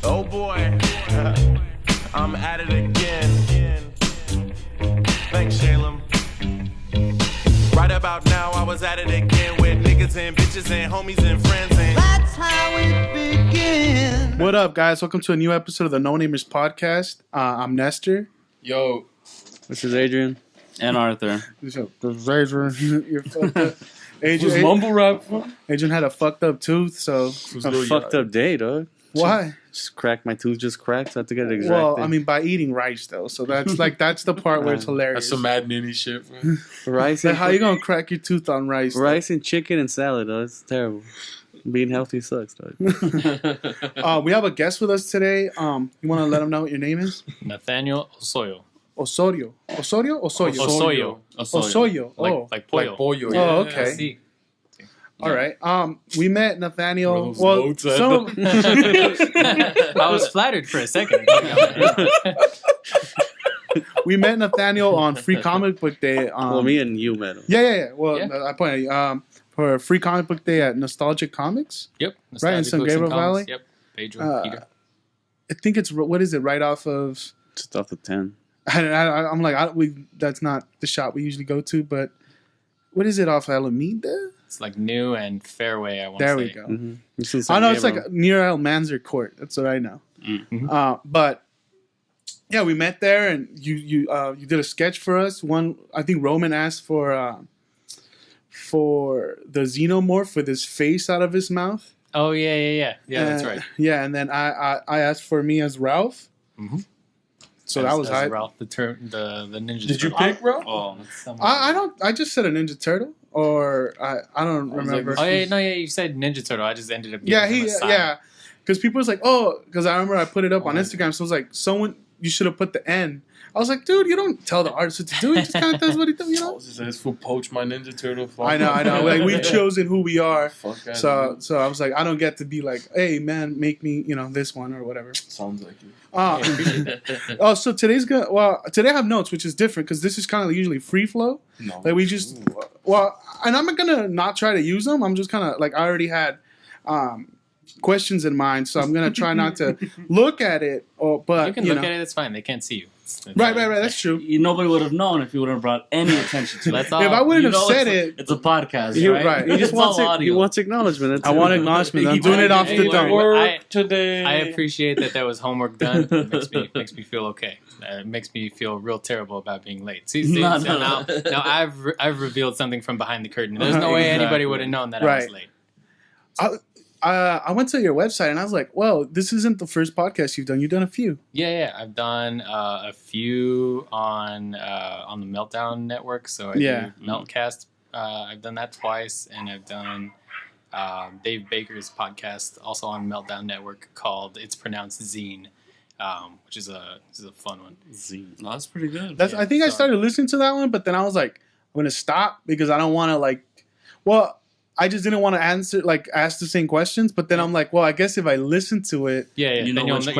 Oh boy, I'm at it again. Thanks, Shalem. Right about now, I was at it again with niggas and bitches and homies and friends. And that's how it begins. What up, guys? Welcome to a new episode of the Nonamerspodcast. I'm Nestor. Yo. This is Adrian. And Arthur. This is Adrian. You're fucked up. Adrian, mumble rap. Adrian had a fucked up tooth, so... A fucked up day, dog. Why? Just cracked. My tooth just cracked, so I have to get it extracted. Well, I mean, by eating rice, though. So that's that's the part where it's hilarious. That's some mad ninny shit, man. Rice like, and how you gonna crack your tooth on rice? Rice and chicken and salad, though. It's terrible. Being healthy sucks, dog. We have a guest with us today. You want to let him know what your name is? Nathaniel Osollo. Osollo. Osollo? Osollo. Osollo. Oh. Like pollo. Like pollo, yeah. Oh, okay. Sí. All right. We met Nathaniel. Well, I was flattered for a second. We met Nathaniel on Free Comic Book Day. Well, me and you met him. Yeah. Well, Yeah. I pointed for Free Comic Book Day at Nostalgic Comics. Yep. Right, in San Gabriel Valley? Yep. Pedro, Peter. I think it's what is it? Right off of. Just off the 10. I'm like, that's not the shop we usually go to, but what is it off Alameda? It's like New and Fairway, I want to say. There we go. Mm-hmm. I know it's like near Almanzar Court. That's what I know. Mm-hmm. But yeah, we met there, and you did a sketch for us. One, I think Roman asked for the xenomorph with his face out of his mouth. Oh, yeah. Yeah, that's right. Yeah, and then I asked for me as Ralph. Mm-hmm. So that was as Ralph, the ninja. Did you turtle. pick, bro? Oh, I just said a Ninja Turtle, or I don't remember. Like, you said Ninja Turtle. I just ended up. Because people was like, because I remember I put it up on Instagram. So it was like, you should have put the N. I was like, dude, you don't tell the artist what to do. He just kind of does what he does, you know. This fool poach my Ninja Turtle. I know. Like, we've chosen who we are. So I was like, I don't get to be like, hey man, make me, this one or whatever. Sounds like you. So today I have notes, which is different because this is kind of usually free flow. No. Like we just, and I'm gonna not try to use them. I'm just kind of like, I already had questions in mind, so I'm gonna try not to look at it. But you can look at it. It's fine. They can't see you. Right. That's true. Nobody would have known if you would have brought any attention to it. If I wouldn't have said it, it's a podcast, right? Right. He just wants acknowledgement. I want acknowledgement. I'm doing it off the dome. Today. I appreciate that there was homework done. It makes me feel okay. It makes me feel real terrible about being late. See, now I've revealed something from behind the curtain. There's no way anybody would have known that I was late. I went to your website and I was like, well, this isn't the first podcast you've done. You've done a few. Yeah. I've done a few on the Meltdown Network. So I do Meltcast. I've done that twice, and I've done Dave Baker's podcast also on Meltdown Network called It's Pronounced Zine, which is a fun one. Zine. Oh, that's pretty good. I think I started listening to that one, but then I was like, I'm gonna stop because I don't want to I just didn't want to ask the same questions, but then I'm like, well, I guess if I listen to it, you know which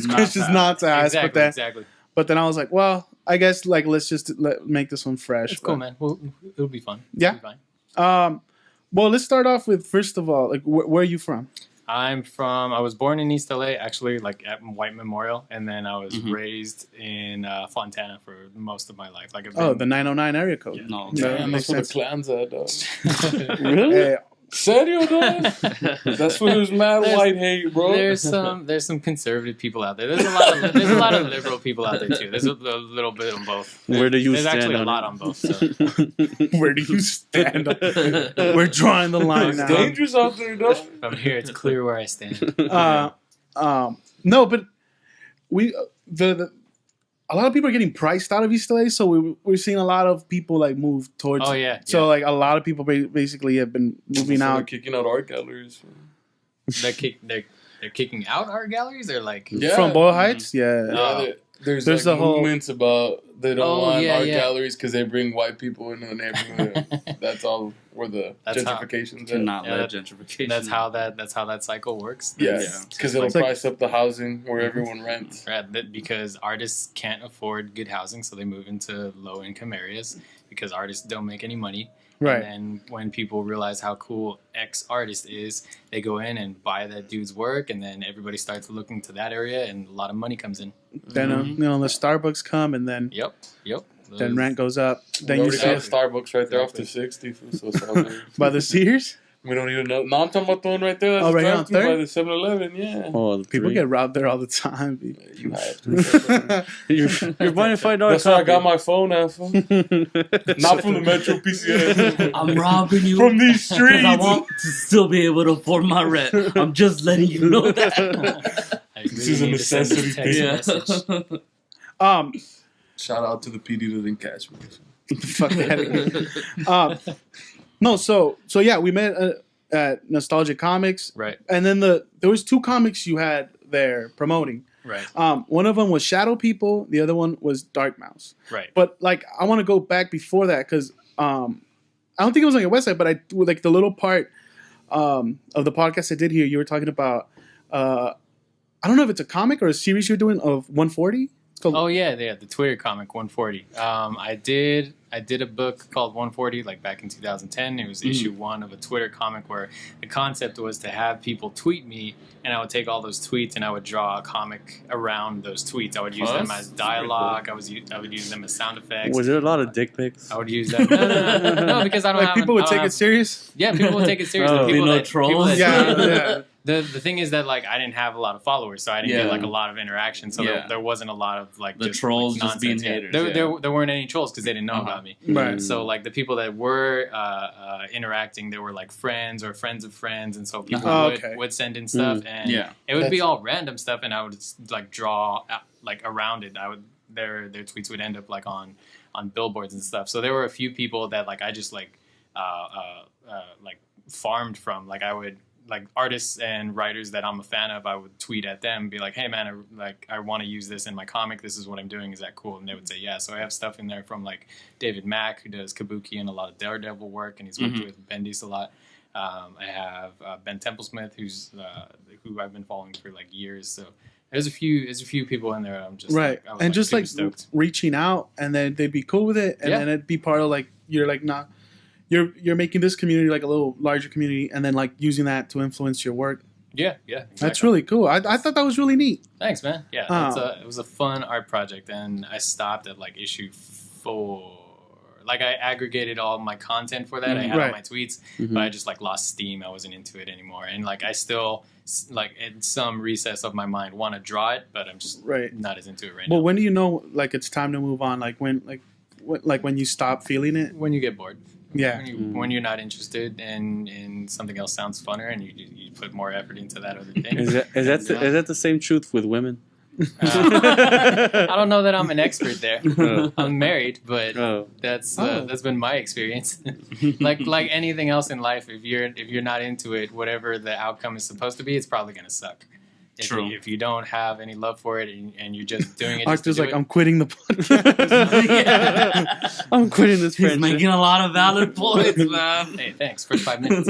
questions not to ask. Exactly. But then I was like, well, I guess let's just make this one fresh. It's cool, man. It'll be fun. Yeah. It'll be fine. Well, let's start off with, first of all, like, where are you from? I was born in East LA, actually, like at White Memorial, and then I was raised in Fontana for most of my life. Like, the 909 area code. Yeah. No, that's where the clans are, dog. Really? Serio, dog? That's where there's mad white hate, bro. There's some conservative people out there. There's a lot of liberal people out there too. There's a little bit on both. Where do you There's stand? actually a lot on both. So. Where do you stand? We're drawing the line It's now. dangerous out there, dog. From here, it's clear where I stand. No, but a lot of people are getting priced out of East LA, so we're seeing a lot of people like move towards. Oh yeah. So like a lot of people basically have been moving out. They're kicking out art galleries. They're kicking out art galleries, or like from Boyle Heights. There's There's like a whole movements about they don't want art yeah. galleries because they bring white people into the neighborhood. That's all where the gentrification's at. Not let gentrification. That's how that cycle works. Yes, because it'll price up the housing where everyone rents. Right, because artists can't afford good housing, so they move into low income areas. because artists don't make any money. Right. And then when people realize how cool X artist is, they go in and buy that dude's work, and then everybody starts looking to that area, and a lot of money comes in. Then the Starbucks come, and then Yep. Then rent goes up. Then we you already see got Starbucks right there off the 60, so it's all good. by the Sears. We don't even know. No, I'm talking about the one right there. That's right on by Third? the 7-Eleven, yeah. Oh, People get robbed there all the time. You have to. You're buying $5. That's where I got my phone at. Not from the Metro PCS. I'm robbing you from these because I streets. want to still be able to afford my rent. I'm just letting you know that. This is a necessity thing. Shout out to the PD that didn't catch me. Fuck that. No, so yeah, we met at Nostalgic Comics, Right. And then there was 2 comics you had there promoting. Right. One of them was Shadow People, the other one was Dark Mouse. Right. But like, I want to go back before that because I don't think it was on your website, but I like the little part of the podcast I did here. You were talking about I don't know if it's a comic or a series you're doing of 140. Oh yeah, the Twitter comic 140. I did a book called 140 like back in 2010. It was issue 1 of a Twitter comic where the concept was to have people tweet me, and I would take all those tweets and I would draw a comic around those tweets. I would use them as dialogue. I would use them as sound effects. Was there a lot of dick pics? I would use that. No, because I don't like have. People would take it serious. Yeah, people would take it serious. Oh. People that, trolls. people that, Yeah. The thing is that like I didn't have a lot of followers, so I didn't get like a lot of interaction. So there wasn't a lot of like The trolls like, just being nonsense. haters. There weren't any trolls because they didn't know about me. Right. So like the people that were interacting, they were like friends or friends of friends, and so people would send in stuff, and it would be all random stuff, and I would like draw like around it. Their tweets would end up like on billboards and stuff. So there were a few people that like I just like farmed from. Like I would. Like artists and writers that I'm a fan of, I would tweet at them, be like, "Hey man, I want to use this in my comic. This is what I'm doing. Is that cool?" And they would say, "Yeah." So I have stuff in there from like David Mack, who does Kabuki and a lot of Daredevil work, and he's worked with Bendis a lot. I have Ben Templesmith, who I've been following for like years. So there's a few people in there. I'm just right, like, and just like stoked. reaching out, and then they'd be cool with it, and then it'd be part of like you're like not. You're making this community like a little larger community, and then like using that to influence your work. Yeah, exactly. That's really cool. I thought that was really neat. Thanks, man. Yeah, it was a fun art project, and I stopped at like issue 4. Like I aggregated all my content for that. I had all my tweets, but I just like lost steam. I wasn't into it anymore, and like I still like in some recess of my mind want to draw it, but I'm just not as into it right now. Well, when do you know like it's time to move on? Like when you stop feeling it? When you get bored. Yeah. When you're not interested and something else sounds funner and you put more effort into that other thing. Is that the same truth with women? I don't know that I'm an expert there. I'm married, but that's been my experience. like anything else in life, if you're not into it, whatever the outcome is supposed to be, it's probably gonna suck. If you don't have any love for it and you're just doing it, Arthur's like, I'm quitting the podcast. I'm quitting this friendship. He's making a lot of valid points, man. Hey, thanks for 5 minutes.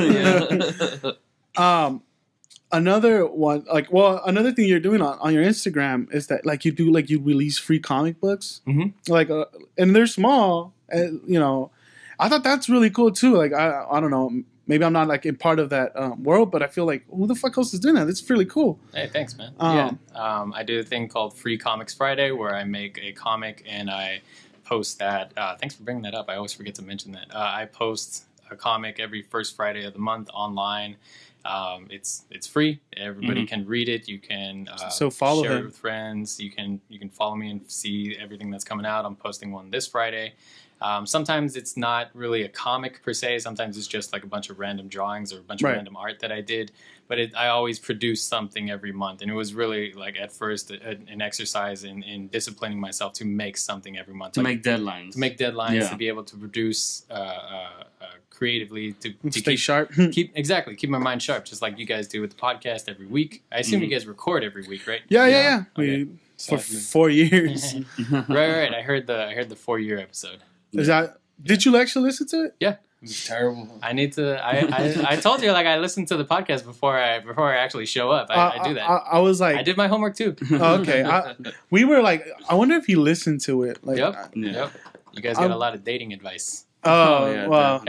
Another one, another thing you're doing on your Instagram is that like you release free comic books, like and they're small, I thought that's really cool too. Like I don't know. Maybe I'm not like in part of that world, but I feel like who the fuck else is doing that? It's really cool. Hey, thanks, man. I do a thing called Free Comics Friday where I make a comic and I post that. Thanks for bringing that up. I always forget to mention that. I post a comic every first Friday of the month online. It's free. Everybody can read it. You can follow share him it with friends. You can follow me and see everything that's coming out. I'm posting one this Friday. Sometimes it's not really a comic per se. Sometimes it's just like a bunch of random drawings or a bunch of random art that I did. But I always produce something every month. And it was really like at first an exercise in disciplining myself to make something every month. To make deadlines. To be able to produce creatively. To stay keep sharp. Keep my mind sharp, just like you guys do with the podcast every week. I assume you guys record every week, right? Yeah. Okay. For 4 years. Right. I heard the 4-year episode. Did you actually listen to it? Yeah. It's terrible. I need to. I told you like I listened to the podcast before I actually show up. I do that. I was like, I did my homework too. Okay. We were like, I wonder if he listened to it. Like, Yep. You guys got a lot of dating advice. Oh, yeah, well.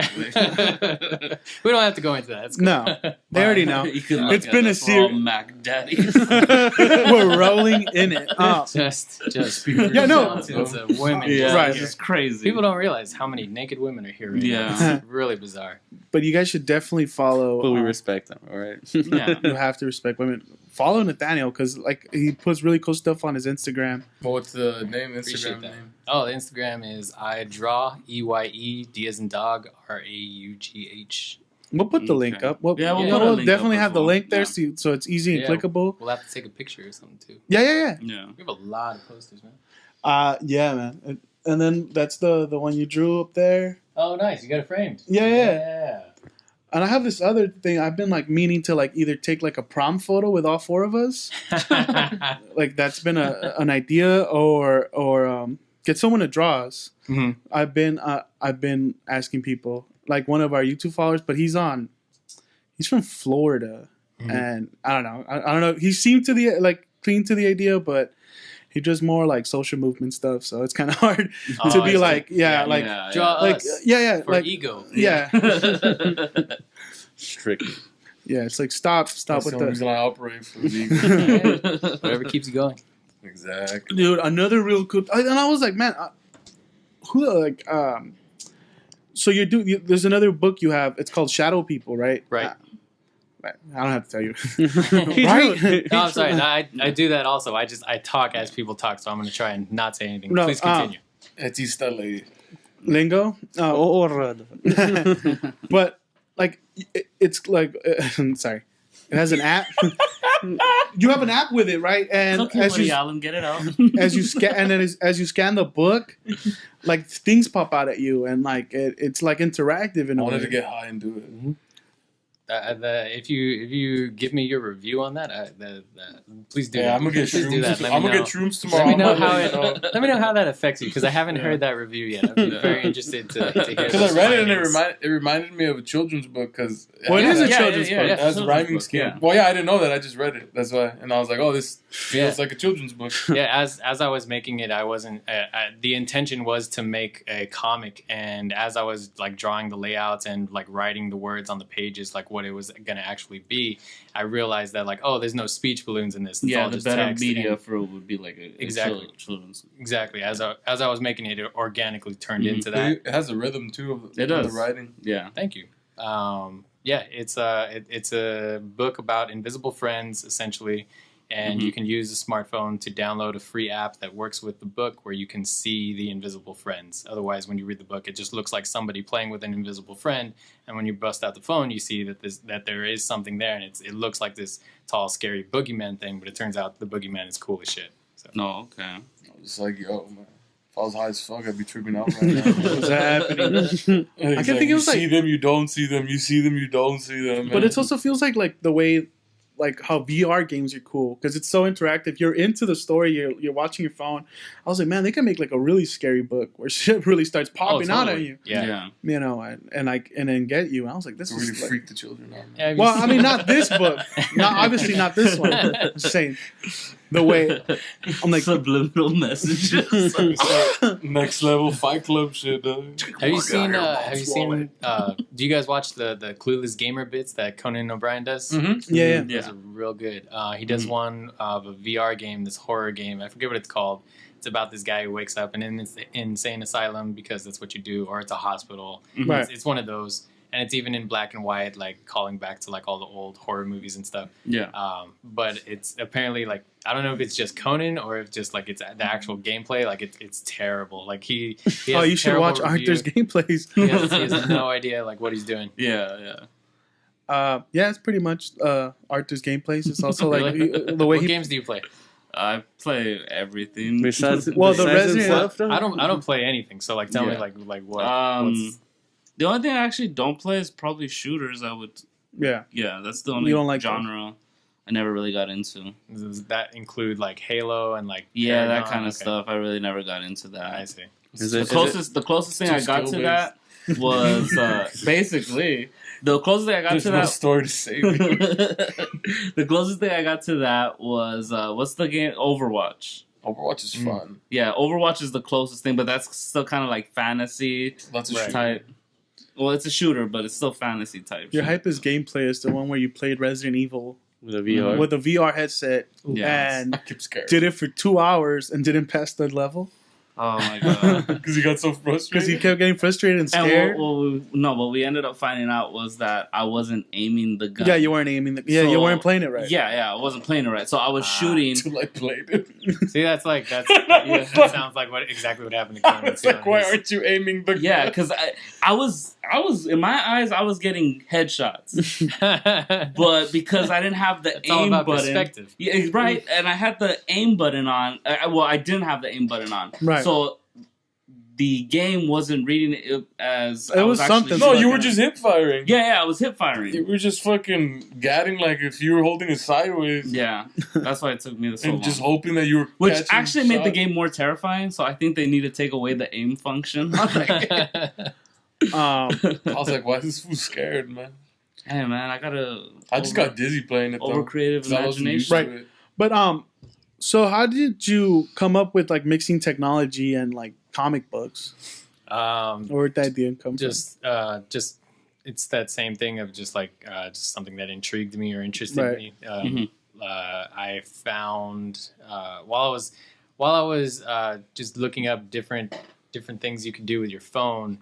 We don't have to go into that. No, they already know. It's been a series. Mac Daddies. We're rolling in it. Just Yeah, no. mountains of women. Yeah, Right. it's crazy. People don't realize how many naked women are here right Yeah. now. It's really bizarre. But you guys should definitely follow. But we respect them, all right? Yeah. You have to respect women. Follow Nathaniel because like he puts really cool stuff on his Instagram. Well, what's the name? Appreciate Instagram that. name? Oh, the Instagram is Eyedraugh, EYE, D as in dog, RAUGH. We'll put the link Okay. up. We'll Yeah, we'll put a link definitely up have as the well. link there Yeah. so it's easy and Yeah. clickable. We'll have to take a picture or something too. Yeah. Yeah. We have a lot of posters, man. Yeah, man. And then that's the one you drew up there. Oh, nice. You got it framed. Yeah. And I have this other thing. I've been like meaning to like either take like a prom photo with all four of us. Yeah. Like that's been an idea, or get someone to draw us. Mhm. I've been asking people, like one of our YouTube followers, but he's from Florida, and I don't know. He seemed to clean to the idea, but he does more like social movement stuff, so it's kind of hard to be like, Draw like us yeah, for like ego. yeah, Strictly. yeah. It's like stop That's with the only the reason I operate for the Whatever keeps you going. Exactly. dude. Another real cool, and I was like, man, So there's another book you have. It's called Shadow People, right? Right. I don't have to tell you. Right? No, I'm sorry. No, I do that also. I talk as people talk, so I'm going to try and not say anything. No, Please continue. It's lady. Lingo. But like it's like sorry, it has an app. You have an app with it, right? And Okay, as buddy you Allen, get it out. as you scan and then as you scan the book, like things pop out at you, and like it's like interactive in I a way. wanted to get high and do it. If you give me your review on that, please do. Yeah, that. I'm gonna get Please do that. shrooms. Let I'm me gonna know. get shrooms tomorrow. Let me know I'm how gonna it. let you know. Let me know how that affects you because I haven't heard that review yet. I'm very interested to hear. Because I read it and findings. it reminded me of a children's book. Because Well, it is a children's book. It has a rhyming book, scheme. yeah. Well, yeah, I didn't know that. I just read it. That's why, and I was like, oh, this Yeah. feels like a children's book. Yeah, as I was making it, I wasn't. The intention was to make a comic, and as I was like drawing the layouts and like writing the words on the pages, like what it was going to actually be, I realized that like, oh, there's no speech balloons in this. It's Yeah, all the just better text media and- for it would be like a Exactly. children's. Exactly. As I was making it, it organically turned into that. It has a rhythm too of It the does. writing. Yeah. Thank you. Yeah, it's a book about invisible friends essentially, and you can use a smartphone to download a free app that works with the book where you can see the invisible friends. Otherwise, when you read the book, it just looks like somebody playing with an invisible friend, and when you bust out the phone, you see that there is something there, and it looks like this tall, scary boogeyman thing, but it turns out the boogeyman is cool as shit. So. No, okay. I was just like, yo, man. If I was high as fuck, I'd be tripping out right now. What's happening? I can think it was you like- see them, you don't see them. You see them, you don't see them. But it also feels like the way, like how VR games are cool because it's so interactive. You're into the story. You're watching your phone. I was like, man, they can make like a really scary book where shit really starts popping out at you. Yeah. You know, and then get you. And I was like, this really is like, freak the children out. Yeah, have you well, seen- I mean, not this book. Obviously not this one. I'm just saying the way I'm like. Subliminal messages. Next level Fight Club shit, dog. Have you seen? Do you guys watch the Clueless Gamer bits that Conan O'Brien does? Yeah. Those are real good. He does one of a VR game, this horror game. I forget what it's called. It's about this guy who wakes up in an insane asylum because that's what you do, or it's a hospital. Right. It's one of those, and it's even in black and white, like calling back to like all the old horror movies and stuff. Yeah. But it's apparently like I don't know if it's just Conan or if just like it's the actual gameplay. Like it's terrible. Like he has Oh, a you should terrible watch review. Arthur's gameplays. He has no idea like what he's doing. Yeah. Yeah, it's pretty much Arthur's gameplays. It's also like Really? the way What he. games do you play? I play everything. Besides, Well, the besides Resident- himself, though? I don't play anything. So like tell me Yeah. like what what's The only thing I actually don't play is probably shooters. Yeah. That's the only You don't like genre I never really got into. does that include like Halo and like Yeah, that Paragon? kind of Okay. stuff. I really never got into that. I see. The closest thing I got to that was basically the closest thing I got There's to no that. story to say. The closest thing I got to that was what's the game? Overwatch. Overwatch is fun. Yeah, Overwatch is the closest thing, but that's still kind of like fantasy type. Well, it's a shooter, but it's still fantasy type. Your hypest gameplay is the one where you played Resident Evil with a VR. With a VR headset and did it for 2 hours and didn't pass the level. Oh my god! Because he got so frustrated. Because he kept getting frustrated and scared. What we ended up finding out was that I wasn't aiming the gun. Yeah, you weren't aiming. You weren't playing it right. Yeah, I wasn't playing it right. So I was shooting. Until I played it. See, that sounds like exactly what happened to Conan. It's like, why aren't you aiming the gun? Yeah, because I was in my eyes I was getting headshots, but because I didn't have the aim button. Perspective. Yeah, right. And I had the aim button on. I didn't have the aim button on. Right. So the game wasn't reading it as... It was something. No, you were just hip firing. Yeah, I was hip firing. You were just fucking gatting like if you were holding it sideways. Yeah, that's why it took me so long. And just hoping that you were Which actually made the game more terrifying, so I think they need to take away the aim function. I was like, why is this fool scared, man? Hey, man, I just got dizzy playing it, though. Over creative imagination. Right. But, so how did you come up with, like, mixing technology and, like, comic books? Or did that idea come from? Just it's that same thing of just something that intrigued me or interested me. I found while I was just looking up different things you could do with your phone.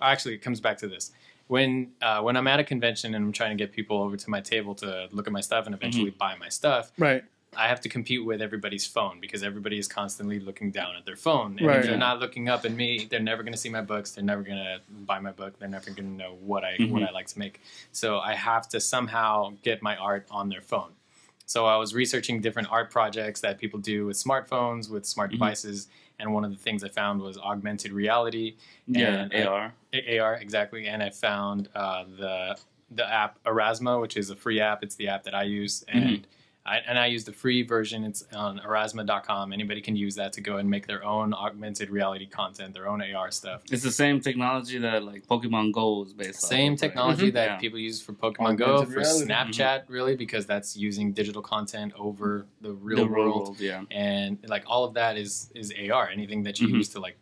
Actually, it comes back to this. When I'm at a convention and I'm trying to get people over to my table to look at my stuff and eventually buy my stuff, right? I have to compete with everybody's phone because everybody is constantly looking down at their phone. And right. if they're not looking up at me, they're never going to see my books. They're never going to buy my book. They're never going to know what I like to make. So I have to somehow get my art on their phone. So I was researching different art projects that people do with smartphones, with smart devices. And one of the things I found was augmented reality. Yeah, AR. AR, exactly. And I found the app Erasmo, which is a free app. It's the app that I use. And I use the free version. It's on Erasmo.com. Anybody can use that to go and make their own augmented reality content, their own AR stuff. It's the same technology that like Pokemon Go is based on. Same technology that people use for Pokemon Go, for Snapchat, really, because that's using digital content over the real world. Yeah. And like all of that is AR. Anything that you use to like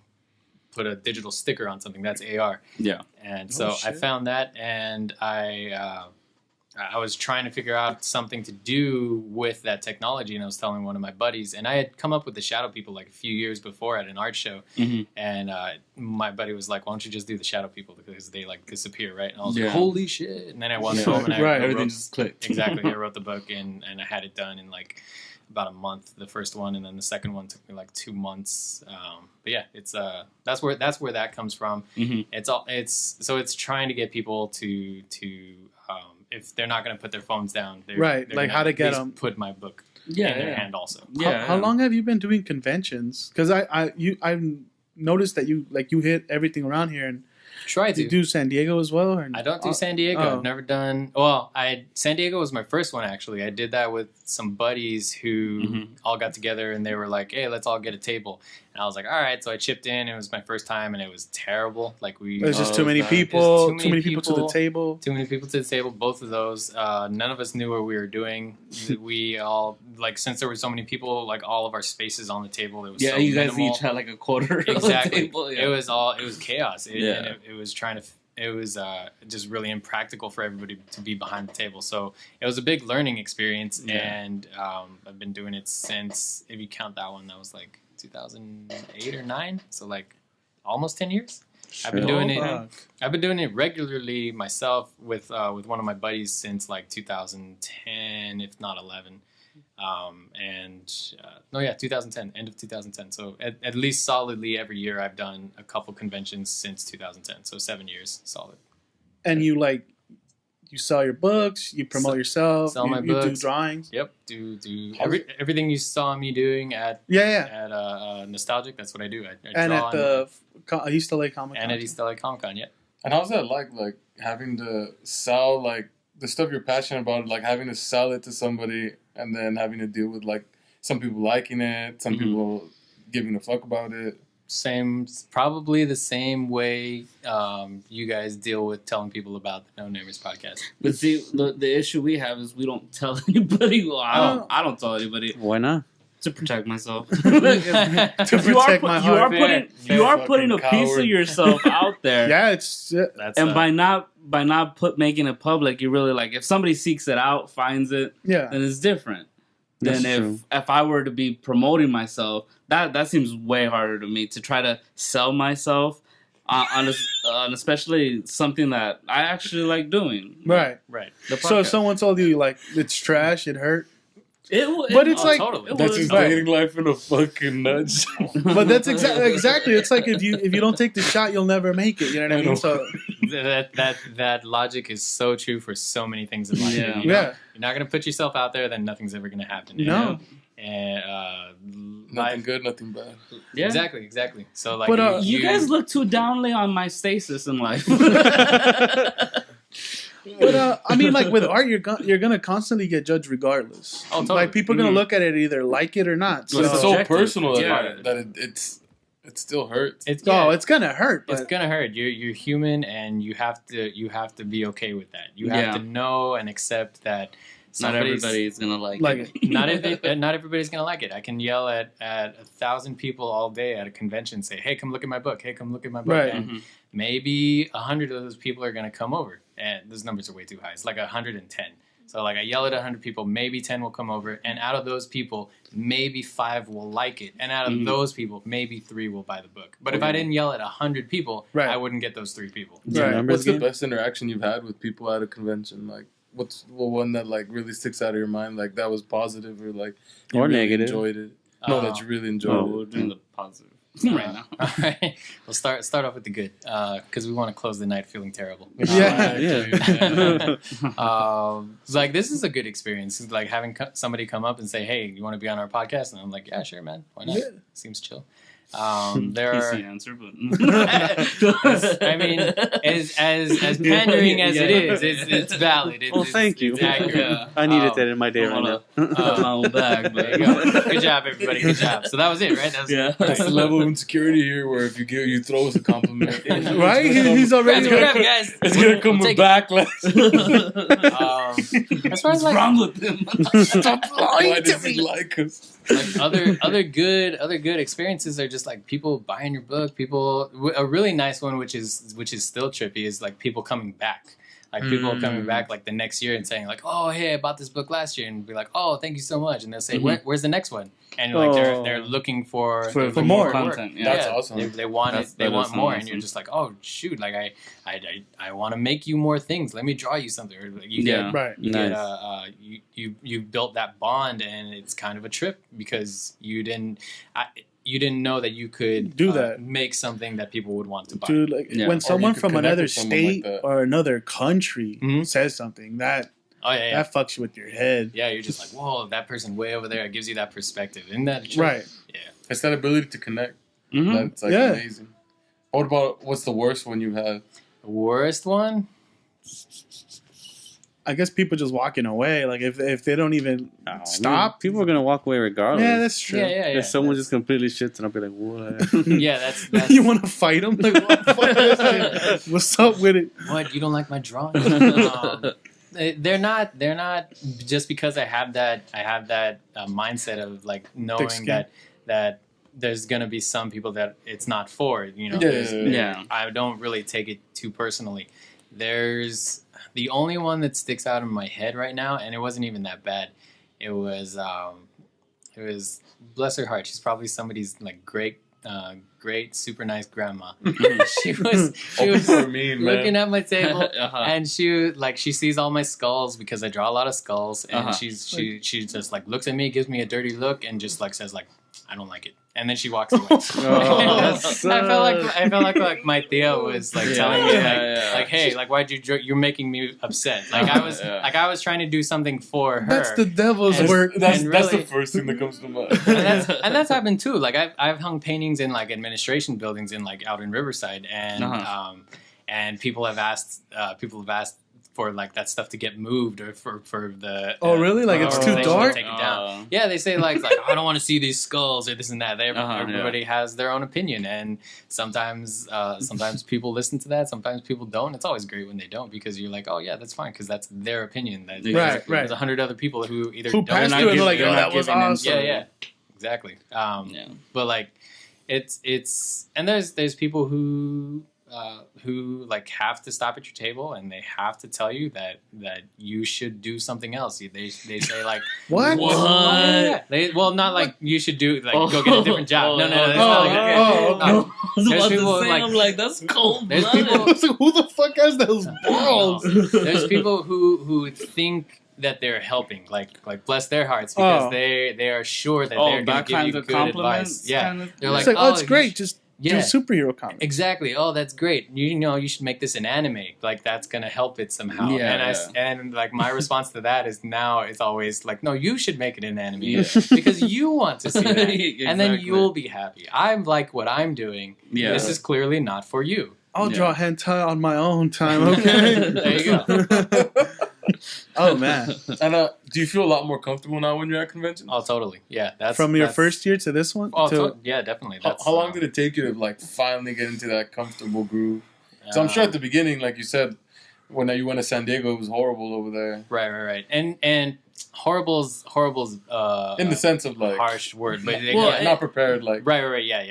put a digital sticker on something, that's AR. Yeah. And so I found that, and I was trying to figure out something to do with that technology, and I was telling one of my buddies, and I had come up with the shadow people like a few years before at an art show, and my buddy was like, why don't you just do the shadow people because they like disappear, right? And I was like, holy shit. And then I went home and everything just clicked. Exactly. I wrote the book and I had it done in like about a month, the first one, and then the second one took me like 2 months. But yeah, it's that's where that comes from. It's trying to get people to if they're not going to put their phones down, they're like how to get them put my book in their hand also. How long have you been doing conventions? Because I've noticed that you hit everything around here and try to. You do San Diego as well? Or? I don't do San Diego. I've never done... Well, San Diego was my first one, actually. I did that with some buddies who all got together, and they were like, hey, let's all get a table. And I was like, all right. So I chipped in. It was my first time, and it was terrible. Like There's just too many people. Too many people to the table. Too many people to the table. Both of those. None of us knew what we were doing. We all... Like, since there were so many people, like, all of our spaces on the table, it was so you guys minimal. each had, like, a quarter Exactly. of the table. Yeah. It was chaos. It was trying to... It was just really impractical for everybody to be behind the table. So it was a big learning experience, and I've been doing it since, if you count that one, that was like 2008 or 9. So like almost 10 years. I've been doing it. I've been doing it regularly myself with one of my buddies since like 2010, if not 11. 2010, end of 2010. So at least solidly every year I've done a couple conventions since 2010. So 7 years solid. And you sell your books, you promote yourself, sell my books. You do drawings. Yep, do everything you saw me doing at Nostalgic. That's what I do. I and draw at the East LA Comic Con. And at East LA Comic Con, yeah. And how's that like having to sell like the stuff you're passionate about, like having to sell it to somebody and then having to deal with like some people liking it, some people giving a fuck about it? Probably the same way you guys deal with telling people about the Nonamerspodcast. But see, the issue we have is we don't tell anybody. Well, I don't tell anybody. Why not? To protect myself. To protect my heart. You are putting a piece coward. of yourself out there. Yeah, it's That's And by not making it public, you really like if somebody seeks it out, finds it, yeah. then it's different. That's Then true. if I were to be promoting myself, that seems way harder to me to try to sell myself on especially something that I actually like doing. Right. right. So if someone told you like it's trash, it hurt. But it's like- totally. That's his Right. dating life in a fucking nutshell. But that's exactly. It's like if you don't take the shot, you'll never make it. You know what I mean? So that logic is so true for so many things in life. Yeah. yeah, You're not gonna put yourself out there, then nothing's ever gonna happen. No. And Nothing good, nothing bad. yeah. Exactly. So like, But, You guys look too downly on my stasis in life. but I mean, like with art, you're gonna constantly get judged regardless. Oh, totally. Like people are gonna look at it either like it or not. So It's so subjective. personal Yeah. that it still hurts. it's it's gonna hurt. it's But gonna hurt. You're human, and you have to be okay with that. You have Yeah. to know and accept that Not somebody's- everybody's gonna like like it. not everybody's gonna like it. I can yell at 1,000 people all day at a convention, say, "Hey, come look at my book. Hey, come look at my book." Right. And Mhm. maybe 100 of those people are gonna come over, and those numbers are way too high. It's like 110. So like I yell at 100 people, maybe 10 will come over, and out of those people, maybe 5 will like it, and out of Mhm. those people, maybe 3 will buy the book. But if I didn't yell at 100 people, Right. I wouldn't get those 3 people. Right. Numbers What's the game? best interaction you've had with people at a convention? Like, what's the one that like really sticks out of your mind? Like that was positive or like you Or really negative. enjoyed it. No, that you really enjoyed Oh, it. we're doing the positive All right now. All right, we'll start off with the good because we want to close the night feeling terrible. Yeah. Yeah. It's like this is a good experience. It's like having somebody come up and say, "Hey, you want to be on our podcast?" And I'm like, "Yeah, sure, man. Why not? Yeah. Seems chill." There are. PC answer, but I mean, as pandering as it is, it's valid. Well, thank you. It's accurate. Yeah. I needed that in my day I right wanna now. pat my own back, There but you go. Good job, everybody. Good job. So that was it, right? That was yeah. That's the level of insecurity here where if you throw us a compliment. right, he's already. Whatever, guys. It's gonna come We'll with take it. backlash. As far as What's like, wrong with him? Stop Why lying to does he me. like us? like other good experiences are just like people buying your book. A really nice one, which is still trippy, is like people coming back. Like people coming back like the next year and saying like, "Oh, hey, I bought this book last year," and be like, "Oh, thank you so much," and they'll say, "Where's the next one?" And like they're looking for more content. Yeah. That's awesome. They want That's- it. They that want is more, awesome. and you're just like, "Oh, shoot! Like I want to make you more things. Let me draw you something." Or, like, you Yeah. get, Right. you Nice. get you built that bond, and it's kind of a trip because you didn't know that you could Do that. make something that people would want to buy. Dude, like Yeah. when Or someone you could from connect another with someone like state that. or another country Mhm. says something that Oh yeah. fucks you with your head. Yeah, you're just like, whoa, that person way over there. It gives you that perspective. Isn't that true? Right. Yeah. It's that ability to connect. Mhm. That's like Yeah. amazing. What's the worst one you've had? The worst one? I guess people just walking away. Like if they don't even stop. People are gonna walk away regardless. Yeah, that's true. Yeah. If someone just completely shits, and I'll be like, "What?" Yeah, that's You want to fight them? Like, what the fuck is this shit? What's up with it? what, you don't like my drawing? They're not just because I have that mindset of like knowing skin. that there's gonna be some people that it's not for, you know. Yeah. Yeah. I don't really take it too personally. There's the only one that sticks out in my head right now, and it wasn't even that bad. It was bless her heart. She's probably somebody's like great, super nice grandma. she was For me, man. looking at my table, Uh-huh. and she sees all my skulls because I draw a lot of skulls, and Uh-huh. she just like looks at me, gives me a dirty look, and just like says like, I don't like it, and then she walks away. Oh, I felt like my Thea was like telling me like, Yeah. hey, like why'd you're making me upset. Like I was Yeah. like I was trying to do something for her. That's the devil's And- work. That's And the really- first thing that comes to mind. and that's happened too. Like I've hung paintings in like administration buildings in like out in Riverside, and Uh-huh. and people have asked for like that stuff to get moved or for the Oh, really? Like, it's too dark? Take it down. Yeah, they say like I don't want to see these skulls or this and that. Everybody has their own opinion, and sometimes people listen to that. Sometimes people don't. It's always great when they don't because you're like, oh yeah, that's fine because that's their opinion. Right. There's 100 other people who either Who don't passed not through and give- they're like, they're oh, not that was giving in- awesome. Yeah. exactly. But like, it's and there's people who like have to stop at your table and they have to tell you that you should do something else. They say like What? Well, not like you should do like go get a different job. No, it's not like that. I was There's about people to say, like- I'm like, that's cold There's blooded. people Who the fuck has those balls? There's people who think that they're helping, like bless their hearts because they are sure that they're going that to give kind you of good compliments. advice. Yeah, Kind of, they're It's like, like, oh, it's you great. Just do superhero comics. Exactly. Oh, that's great. You should make this an anime. Like that's gonna help it somehow. Yeah, and like my response to that is now it's always like, no, you should make it an anime because you want to see that, and then Exactly. you'll be happy. I'm like what I'm doing. Yeah. This is clearly not for you. I'll draw hentai on my own time, okay? There you go. Oh, man. And do you feel a lot more comfortable now when you're at conventions? Oh, totally. Yeah, that's From your that's- first year to this one? Oh, yeah, definitely. That's, How long did it take you to like finally get into that comfortable groove? So I'm sure at the beginning, like you said, when you went to San Diego, it was horrible over there. Right. And horrible's In the sense of like harsh word, but not prepared. Like right. Yeah.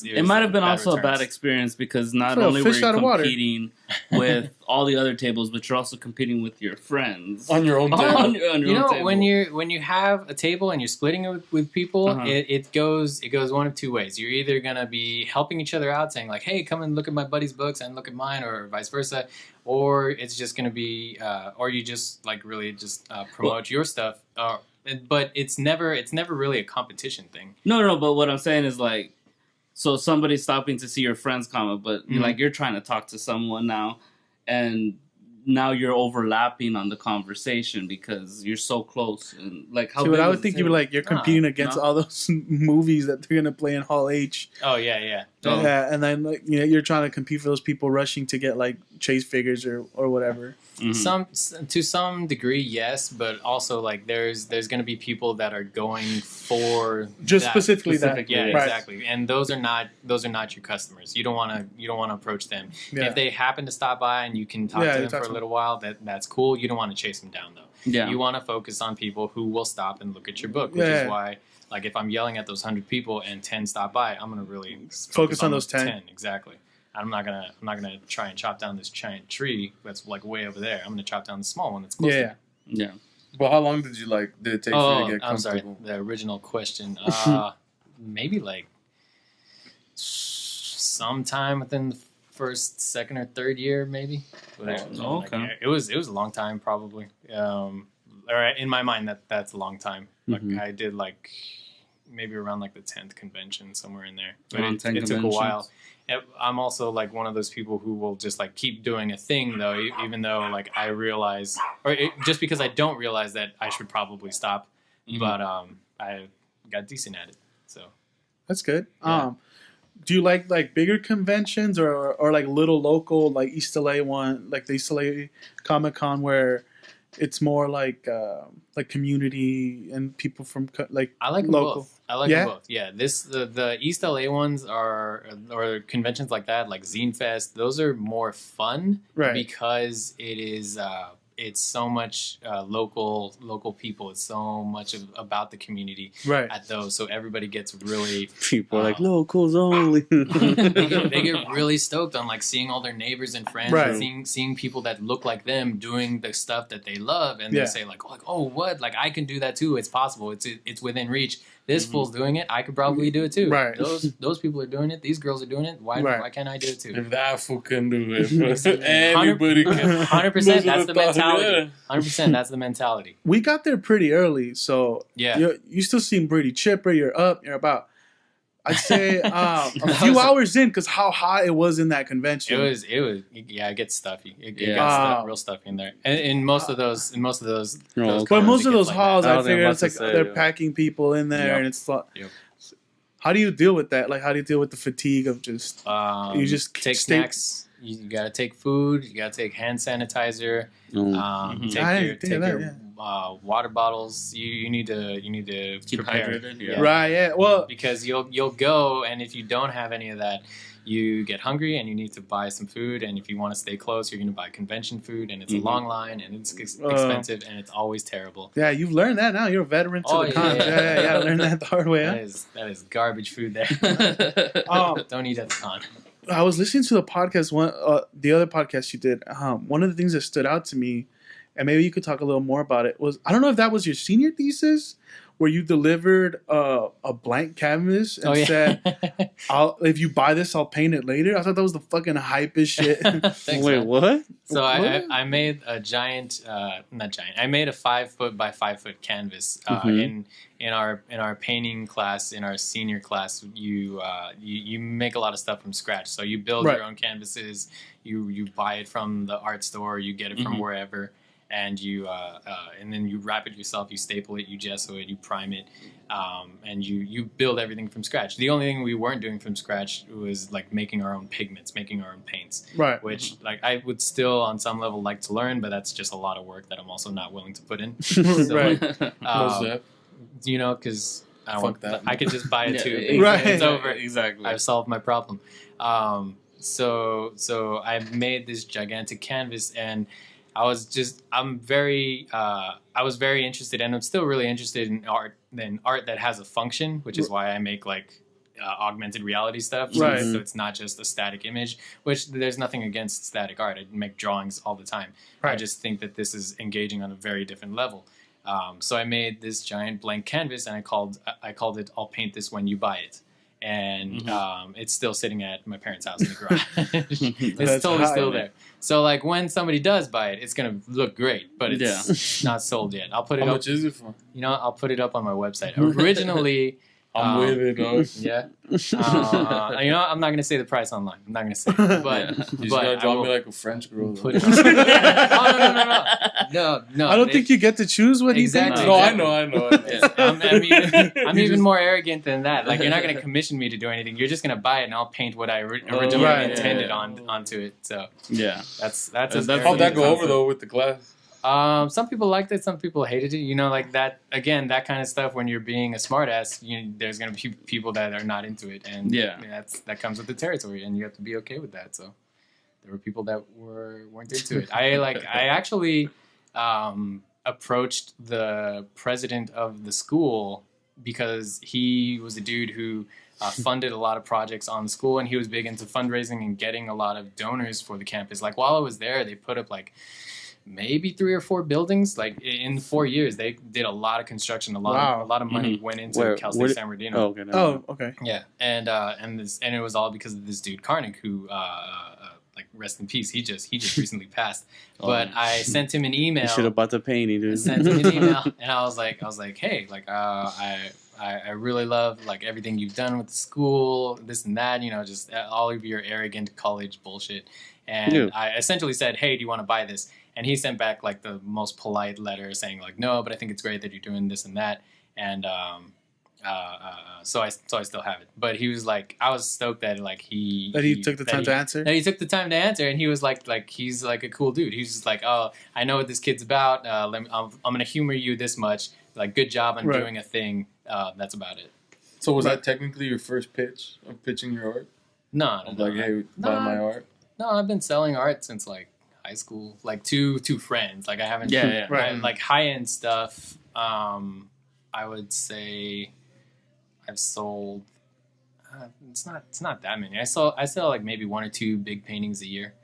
It might have been also a bad returns. experience because not Throw a only were fish you out of water. competing with all the other tables, but you're also competing with your friends on your own table. on your You own know, table. when you have a table and you're splitting it with people, Uh-huh. it goes one of two ways. You're either gonna be helping each other out, saying like, "Hey, come and look at my buddy's books and look at mine," or vice versa, or it's just gonna be, or you just like really just promote your stuff. But it's never really a competition thing. No, but what I'm saying is like, so somebody's stopping to see your friend's comic, but you're trying to talk to someone now, and now you're overlapping on the conversation because you're so close. And like, how See, what big I was would the think you were table? like, you're competing against all those movies that they're going to play in Hall H. Oh yeah. Oh. Yeah, and then like, you're trying to compete for those people rushing to get like chase figures or whatever. Mhm. To some degree, yes, but also like there's going to be people that are going for Just that. specifically that. Yeah, Right. exactly. And those are not your customers. You don't want to approach them. Yeah. If they happen to stop by and you can talk Yeah, to you them talk for to a little while, that's cool. You don't want to chase them down though. Yeah. You want to focus on people who will stop and look at your book, which Yeah. is why like if I'm yelling at those 100 people and 10 stop by, I'm going to really Focus on those 10. Exactly. I'm not gonna try and chop down this giant tree that's like way over there. I'm gonna chop down the small one that's closer. Yeah. But how long did it take for you to get I'm sorry. comfortable? The original question. Maybe like sometime within the first, second, or third year, maybe. Oh, okay. Like, it was a long time, probably. Or in my mind, that's a long time. Like I did like maybe around like the 10th convention, somewhere in there. But Around it 10 took a conventions. while. I'm also like one of those people who will just like keep doing a thing though, even though like I realize, just because I don't realize that I should probably stop, but I got decent at it. So That's good. Yeah. Do you like bigger conventions or like little local like East LA one, like the East LA Comic Con where it's more like community and people from like I like them local. both. I like Yeah? them both. Yeah, the East LA ones or conventions like that, like Zine Fest. Those are more fun, Right. Because it is it's so much local people. It's so much about the community Right. at those. So everybody gets really People are like locals only. they get really stoked on like seeing all their neighbors and friends, Right. and seeing people that look like them doing the stuff that they love, and Yeah. they say like oh what, like I can do that too. It's possible. It's within reach. This fool's doing it. I could probably do it too. Right. Those people are doing it. These girls are doing it. Why Right. why can't I do it too? If that fool can do it, anybody can. 100%. That's the Those are mentality. yeah. 100%. That's the mentality. We got there pretty early, so Yeah. you still seem pretty chipper. You're up. You're about. I'd say a That few was- hours in, because how hot it was in that convention. It was yeah. It gets stuffy. It Yeah. gets real stuffy in there. And in most of those No, those But cons, most it of gets those like halls, that. I I was about figure it's to like say, they're yeah. packing people in there, Yep. and it's like, Yep. how do you deal with that? Like, how do you deal with the fatigue of just that. you just take stay- snacks. You gotta take food. You gotta take hand sanitizer. Mm. Take I your, didn't think of that, water bottles. You need to Keep prepare. hydrated. Yeah. right? Yeah. Well, Because you'll go, and if you don't have any of that, you get hungry and you need to buy some food, and if you want to stay close, you're going to buy convention food, and it's a long line, and it's expensive, and it's always terrible. Yeah, you've learned that now. You're a veteran to the cons. Yeah, learned that the hard way. That is garbage food there. Don't eat at the con. I was listening to the podcast, the other podcast you did. One of the things that stood out to me, and maybe you could talk a little more about it, was, I don't know if that was your senior thesis, where you delivered a blank canvas and said, if you buy this, I'll paint it later. I thought that was the fucking hypest shit. Thanks, Wait, man. what? So I made a giant, not giant. I made a 5 foot by 5 foot canvas. In our painting class, in our senior class, you make a lot of stuff from scratch. So you build your own canvases. You buy it from the art store. You get it from wherever. And and then you wrap it yourself. You staple it, you gesso it, you prime it, and you build everything from scratch. The only thing we weren't doing from scratch was like making our own pigments, making our own paints. Right. Which like I would still on some level like to learn, but that's just a lot of work that I'm also not willing to put in. So, right. You know, because I could just buy it too. Right. It's over. Exactly. I've solved my problem. So I made this gigantic canvas, and I was very interested, and I'm still really interested in art that has a function, which is why I make like augmented reality stuff. Right. So it's not just a static image, which there's nothing against static art. I make drawings all the time. Right. I just think that this is engaging on a very different level. So I made this giant blank canvas, and I called it "I'll paint this when you buy it." And it's still sitting at my parents' house in the garage. It's totally still there. So like when somebody does buy it, it's gonna look great, but it's not sold yet. I'll put it up. How much is it for? You know, I'll put it up on my website. Originally, I'm with it, dog. Yeah. You know, I'm not gonna say the price online. I'm not gonna say it. But you just gotta draw me like a French girl. Put it No. I don't think you get to choose what exactly. he No, thinks. I know. I'm even more arrogant than that. Like, you're not gonna commission me to do anything. You're just gonna buy it, and I'll paint what I originally intended onto it. So that's how'd that go over though with the class? Some people liked it, some people hated it. You know, like that kind of stuff. When you're being a smartass, there's gonna be people that are not into it, and that comes with the territory, and you have to be okay with that. So there were people that weren't into it. I actually approached the president of the school because he was a dude who funded a lot of projects on the school, and he was big into fundraising and getting a lot of donors for the campus. Like while I was there, they put up like maybe 3 or 4 buildings. Like in 4 years, they did a lot of construction. A lot of money went into Cal State San Bernardino. Okay. Yeah, and it was all because of this dude Karnick, who like rest in peace. He just recently passed. But I sent him an email. You should have bought the painting, dude. I sent him an email, and I was like, hey, like I really love like everything you've done with the school, this and that. You know, just all of your arrogant college bullshit. And I essentially said, hey, do you want to buy this? And he sent back like the most polite letter saying like, no, but I think it's great that you're doing this and that. And so I still have it. But he was like, I was stoked that like he took the time to answer. That he took the time to answer, and he was like he's like a cool dude. He's just like, oh, I know what this kid's about. I'm gonna humor you this much. Like, good job on doing a thing. That's about it. So was that technically your first pitch of pitching your art? No. Like, hey, buy my art. No, I've been selling art since like high school, like to friends. Like I haven't, like high end stuff. I would say I've sold. It's not that many. I sell like maybe 1 or 2 big paintings a year.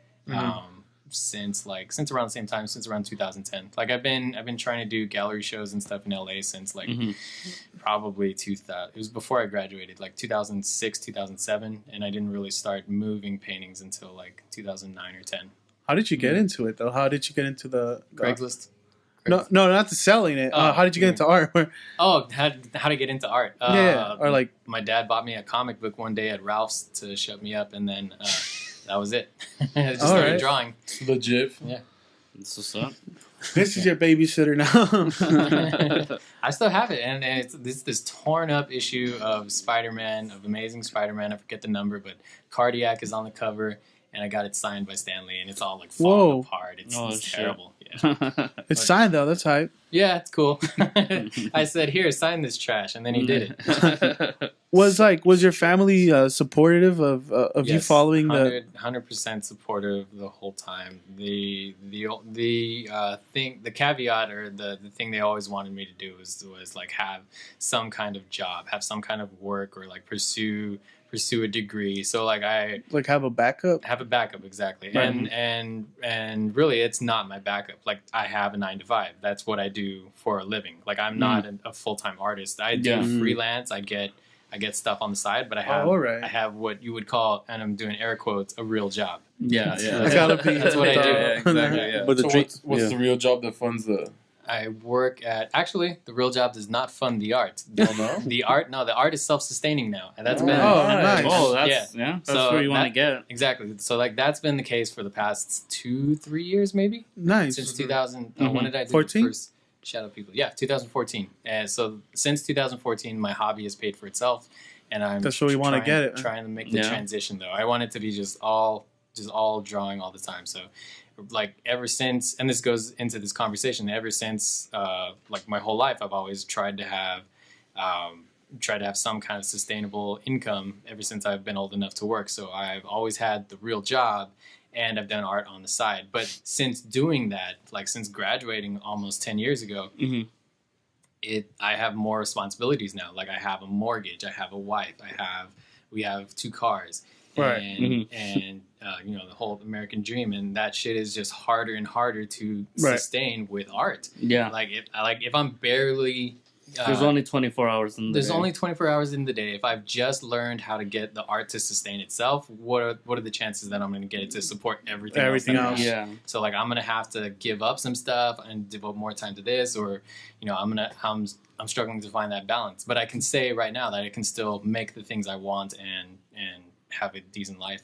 Since around the same time, since around 2010. Like I've been trying to do gallery shows and stuff in LA since like probably 2000. It was before I graduated, like 2006, 2007, and I didn't really start moving paintings until like 2009 or 10. How did you get into it though? How did you get into the Craigslist? No, not the selling it. How did you get into art? How to get into art? Or like my dad bought me a comic book one day at Ralph's to shut me up, and then that was it. I just started drawing. Legit. Yeah. That's what's up. This is your babysitter now. I still have it, and it's this torn up issue of Spider-Man, of Amazing Spider-Man. I forget the number, but Cardiac is on the cover, and I got it signed by Stan Lee, and it's all like falling apart. It's terrible. Yeah. It's signed though. That's hype. Yeah, it's cool. I said, "Here, sign this trash," and then he did it. Was your family supportive of you following 100% supportive the whole time. The caveat or the thing they always wanted me to do was like have some kind of job, have some kind of work, or like pursue a degree. So like I like have a backup. Have a backup, exactly. Right. And really, it's not my backup. Like I have a 9 to 5. That's what I do for a living. Like I'm not a full-time artist. I do freelance. I get stuff on the side, but I have what you would call, and I'm doing air quotes, a real job. Yeah. It's gotta be. That's what I do. Yeah, exactly. Yeah. But what's the real job that funds the? I work at, actually, the real job does not fund the art. The art is self-sustaining now, and that's been nice. Oh, that's where you want to get. Exactly. So like that's been the case for the past 2-3 years, maybe. Nice. Since 2000. When did I do 14? the first Shadow People? Yeah, 2014. And so since 2014, my hobby has paid for itself, and that's where we want to get it. Trying to make the transition though. I want it to be just all drawing all the time. So. Like ever since, and this goes into this conversation, ever since like my whole life, I've always tried to have some kind of sustainable income ever since I've been old enough to work. So I've always had the real job, and I've done art on the side. But since doing that, like since graduating almost 10 years ago, I have more responsibilities now. Like I have a mortgage, I have a wife, we have 2 cars. Right. And the whole American dream, and that shit is just harder and harder to sustain with art. Yeah. Like if I'm barely there's only 24 hours in the day. There's only 24 hours in the day. If I've just learned how to get the art to sustain itself, what are the chances that I'm going to get it to support everything else? Yeah. So like I'm going to have to give up some stuff and devote more time to this, or I'm struggling to find that balance. But I can say right now that I can still make the things I want and have a decent life.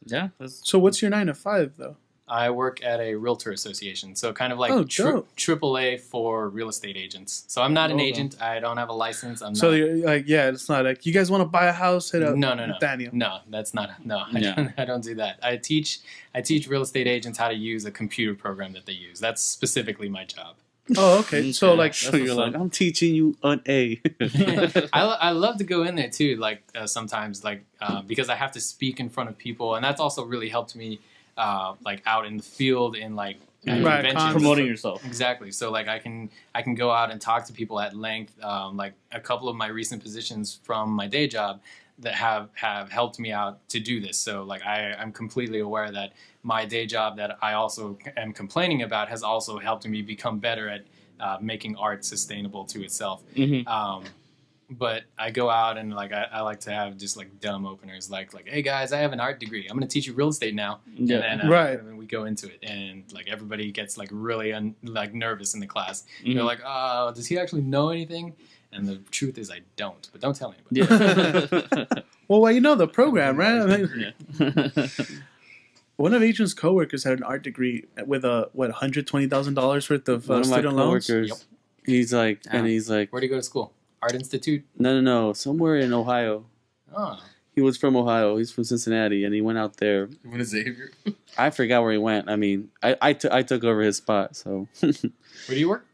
Yeah. So what's your 9 to 5 though? I work at a realtor association, so kind of like AAA for real estate agents. So I'm not an agent. I don't have a license. You're like, it's not like you guys want to buy a house. Hit up No, Nathaniel. No, that's not. No, I don't do that. I teach real estate agents how to use a computer program that they use. That's specifically my job. Oh, okay. So like, you're like, I'm teaching you an A. I love to go in there too. Like sometimes, like because I have to speak in front of people, and that's also really helped me. Like out in the field in like conventions. Promoting yourself. Exactly. So like I can go out and talk to people at length. Like a couple of my recent positions from my day job that have helped me out to do this. So like I'm completely aware that my day job that I also am complaining about has also helped me become better at making art sustainable to itself. But I go out and like I like to have just like dumb openers like hey guys, I have an art degree. I'm going to teach you real estate now. Yeah. And then we go into it, and like everybody gets like really nervous in the class. They're like, oh, does he actually know anything? And the truth is I don't. But don't tell anybody. Yeah. Well, the program, right? One of Adrian's coworkers had an art degree with $120,000 worth of student loans. Yep. He's like, and he's like, where do you go to school? Art Institute? No, somewhere in Ohio. Oh. He was from Ohio. He's from Cincinnati, and he went out there. He went to Xavier? I forgot where he went. I mean, I took over his spot, so. Where do you work?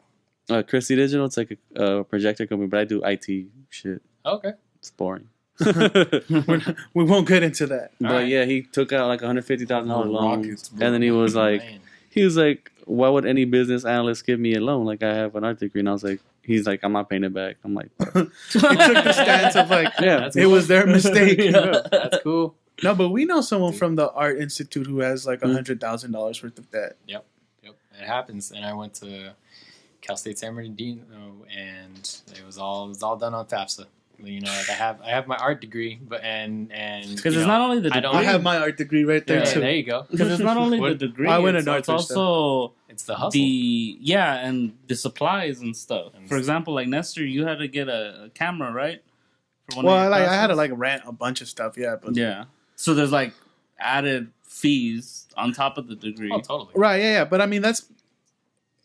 Christie Digital. It's like a projector company, but I do IT shit. Okay. It's boring. We won't get into that. But yeah, he took out like $150,000 loan, and then he was like, why would any business analyst give me a loan? Like I have an art degree, and I was like, he's like, I'm not paying it back. I'm like, he took the stance of like, it was their mistake. That's cool. No, but we know someone from the Art Institute who has like $100,000 worth of debt. Yep, it happens. And I went to Cal State San Bernardino, and it was all done on FAFSA. Like I have my art degree, but and because it's not only the degree. I have my art degree right there too. There you go. Because it's not only the degree. I went it's also it's the hustle. And the supplies and stuff. For example, like Nestor, you had to get a camera, right? I had to like rent a bunch of stuff. Yeah, but so there's like added fees on top of the degree. Oh, totally. Right. Yeah. But I mean,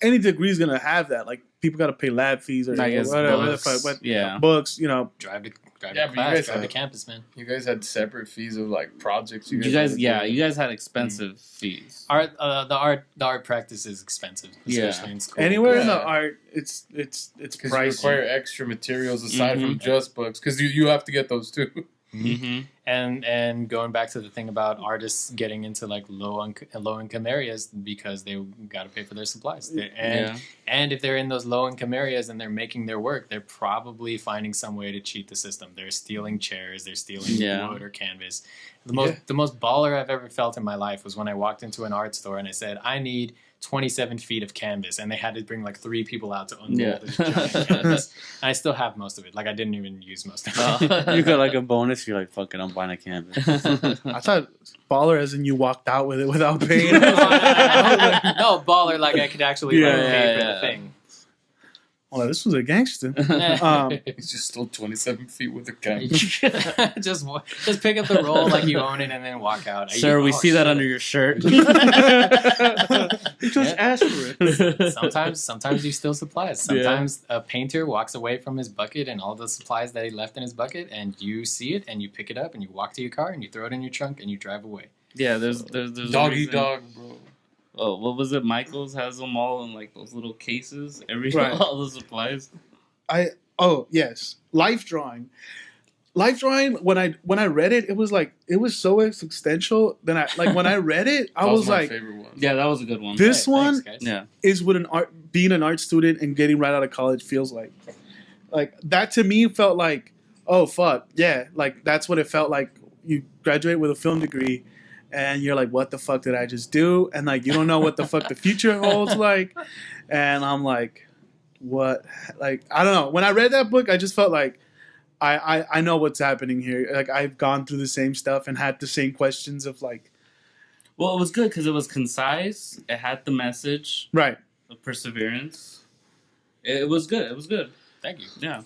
any degree is gonna have that. Like people got to pay lab fees or I guess whatever. books. But Yeah. books, you know. Drive to Yeah, but you class, guys drive to had- campus, man. You guys had separate fees of like projects. You had guys, to yeah, do. you guys had expensive fees. The art practice is expensive, especially in school. Anywhere in the Yeah. art, it's Because you pricey. require extra materials aside from Mhm. just books. Because you have to get those too. Mm-hmm. And going back to the thing about artists getting into like low income areas because they got to pay for their supplies. And if they're in those low income areas and they're making their work, they're probably finding some way to cheat the system. They're stealing chairs, they're stealing wood or canvas. The most baller I've ever felt in my life was when I walked into an art store and I said, I need 27 feet of canvas, and they had to bring like 3 people out to unroll this giant canvas. And I still have most of it. Like I didn't even use most of it. You got like a bonus. You're like, fuck it, I'm buying a canvas. I thought baller as in you walked out with it without paying. No, baller, like I could actually pay for the thing. Well, this was a gangster. He's just still 27 feet with a camera. just pick up the roll like you own it and then walk out. Sir, we see that under your shirt. You just asked for it. Sometimes you steal supplies. Sometimes a painter walks away from his bucket and all the supplies that he left in his bucket, and you see it and you pick it up and you walk to your car and you throw it in your trunk and you drive away. Yeah, there's Doggy dog, bro. Oh, what was it? Michael's has them all in like those little cases. Right. All the supplies. Yes, life drawing. When I read it, it was so existential. Then when I read it, I was my like, favorite one. Yeah, that was a good one. this Hey, one thanks, guys. Yeah. is what being an art student and getting right out of college feels like. Like that to me felt like, oh fuck yeah, like that's what it felt like. You graduate with a film degree, and you're like, what the fuck did I just do? And like you don't know what the fuck the future holds like. And I'm like, what? Like I don't know. When I read that book, I just felt like I know what's happening here. Like I've gone through the same stuff and had the same questions of like. Well, it was good because it was concise. It had the message Right. of perseverance. It was good. It was good. Thank you. Yeah.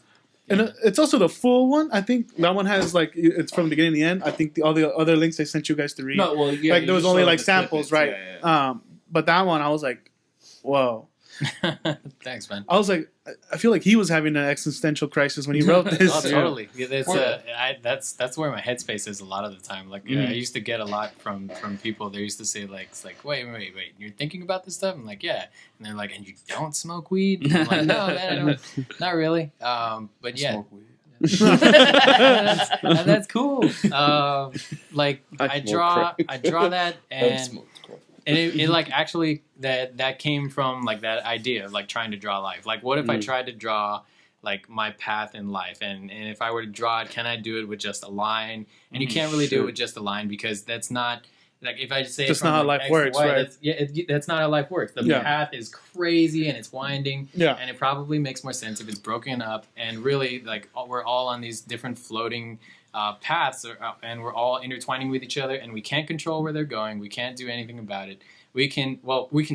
And it's also the full one. I think that one has like it's from the beginning to the end. I think all the other links I sent you guys to read. No, well, yeah. like there was you only showed like the samples, snippets. right? Yeah. But that one I was like, whoa. Thanks, man. I was like, I feel like he was having an existential crisis when he wrote this. Oh, totally. Yeah, that's where my headspace is a lot of the time. Like I used to get a lot from people. They used to say like, it's like, wait, you're thinking about this stuff? I'm like, yeah. And they're like, and you don't smoke weed? And I'm like, no, man, I don't. Not really. But yeah. Smoke weed. that's cool. Like I draw that I've smoked crack. and it like actually that came from like that idea of like trying to draw life. Like what if I tried to draw like my path in life, and if I were to draw it, can I do it with just a line? And you can't really do it with just a line because that's not like if I say That's it from, not how like, life X to works, Y, right? that's not how life works. The path is crazy and it's winding, Yeah. and it probably makes more sense if it's broken up and really like we're all on these different floating paths, and we're all intertwining with each other, and we can't control where they're going. We can't do anything about it. We can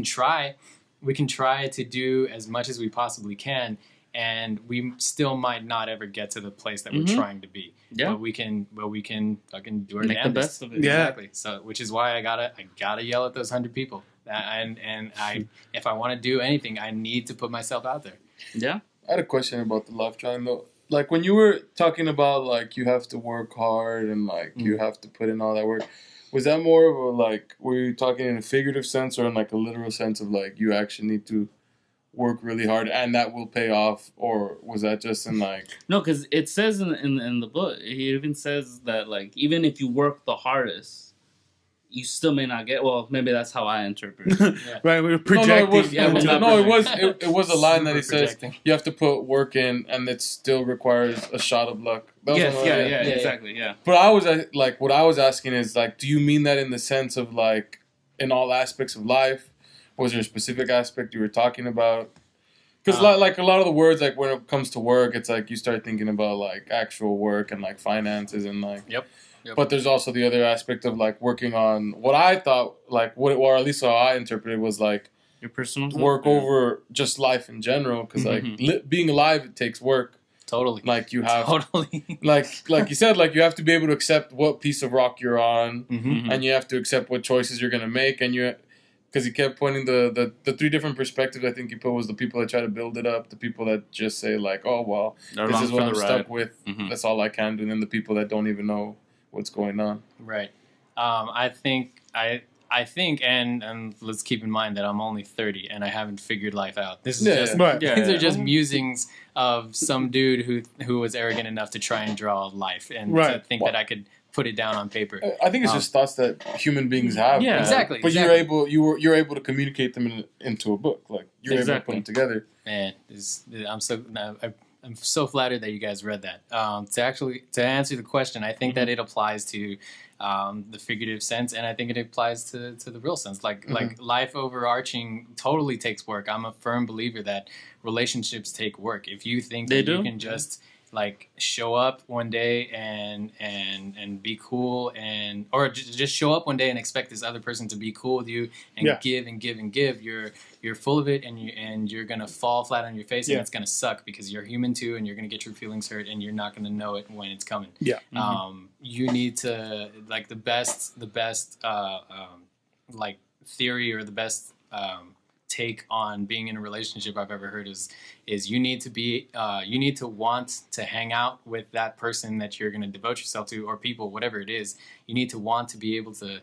try to do as much as we possibly can, and we still might not ever get to the place that we're trying to be. Yeah. But we can fucking do our Make the damnedest. best of it. Yeah. Exactly. So, which is why I gotta yell at those 100 people. And if I want to do anything, I need to put myself out there. Yeah. I had a question about the life drawing though. Like when you were talking about like you have to work hard and like you have to put in all that work, was that more of a like were you talking in a figurative sense or in like a literal sense of like you actually need to work really hard and that will pay off, or was that just in like No, because it says in the book, it even says that like even if you work the hardest, you still may not get. Well, maybe that's how I interpret it. Right, we were projecting. it was a line that he Super says projecting. you have to put work in and it still requires a shot of luck. That was Yes, one of yeah, the- exactly, yeah. But I was like, what I was asking is like, do you mean that in the sense of like, in all aspects of life? Was there a specific aspect you were talking about? Because like a lot of the words, like when it comes to work, it's like you start thinking about like actual work and like finances and like. Yep. But there's also the other aspect of like working on what I thought like or at least how I interpreted was like Your personal work over just life in general because like being alive it takes work. Totally. Like you have Totally. like you said, like you have to be able to accept what piece of rock you're on, Mm-hmm. and you have to accept what choices you're gonna make, and because he kept pointing the 3 different perspectives I think he put was the people that try to build it up, the people that just say like, oh, well, this is what I'm stuck with. That's all I can do. And then the people that don't even know what's going on. Right. I think, and let's keep in mind that I'm only 30 and I haven't figured life out. This is these are just musings of some dude who was arrogant enough to try and draw life and to think that I could put it down on paper. I think it's just thoughts that human beings have. Yeah, exactly. But you're able to communicate them into a book. Like you're able to put them together. Man, I'm so flattered that you guys read that. To answer the question, I think that it applies to the figurative sense, and I think it applies to the real sense. Like life overarching totally takes work. I'm a firm believer that relationships take work. If you think you can just like show up one day and be cool or just show up one day and expect this other person to be cool with you and give and give and give, you're full of it and you're gonna fall flat on your face and it's gonna suck because you're human too and you're gonna get your feelings hurt and you're not gonna know it when it's coming. You need to like the best like theory or the best take on being in a relationship I've ever heard is you need to want to hang out with that person that you're going to devote yourself to, or people, whatever it is. You need to want to be able to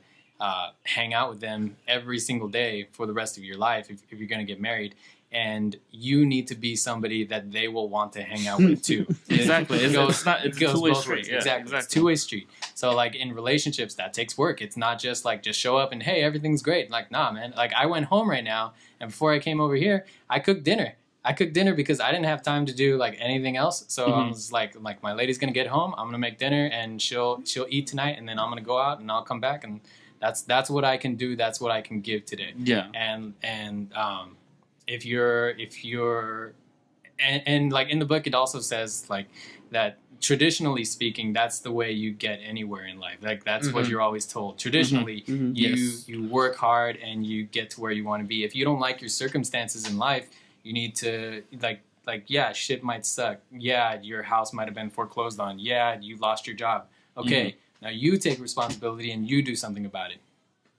hang out with them every single day for the rest of your life if you're going to get married. And you need to be somebody that they will want to hang out with too. Exactly. It goes two-way street. Yeah, exactly. It's two-way street. So like in relationships, that takes work. It's not just like just show up and hey, everything's great. Like nah, man. Like I went home right now, and before I came over here, I cooked dinner. Because I didn't have time to do like anything else. So I was like my lady's gonna get home. I'm gonna make dinner, and she'll eat tonight, and then I'm gonna go out and I'll come back, and that's what I can do. That's what I can give today. Yeah. And if you're and like in the book it also says like that traditionally speaking that's the way you get anywhere in life. Like that's what you're always told. Traditionally you work hard and you get to where you want to be. If you don't like your circumstances in life, you need to like yeah, shit might suck. Yeah, your house might have been foreclosed on. Yeah, you lost your job. Okay, now you take responsibility and you do something about it.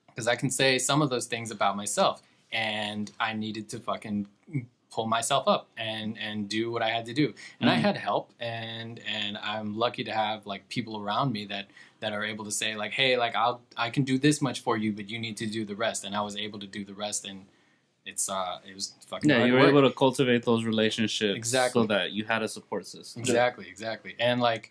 Because I can say some of those things about myself. And I needed to fucking pull myself up and do what I had to do. And I had help, and I'm lucky to have like people around me that are able to say like, hey, like I can do this much for you, but you need to do the rest. And I was able to do the rest, and it was fucking hard you were work. able to cultivate those relationships so that you had a support system. Exactly. And like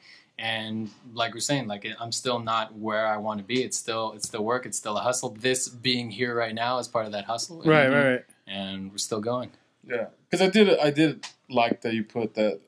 we're saying, like I'm still not where I want to be. It's still work. It's still a hustle. This being here right now is part of that hustle. Right. And we're still going. Yeah, because I did like that you put that.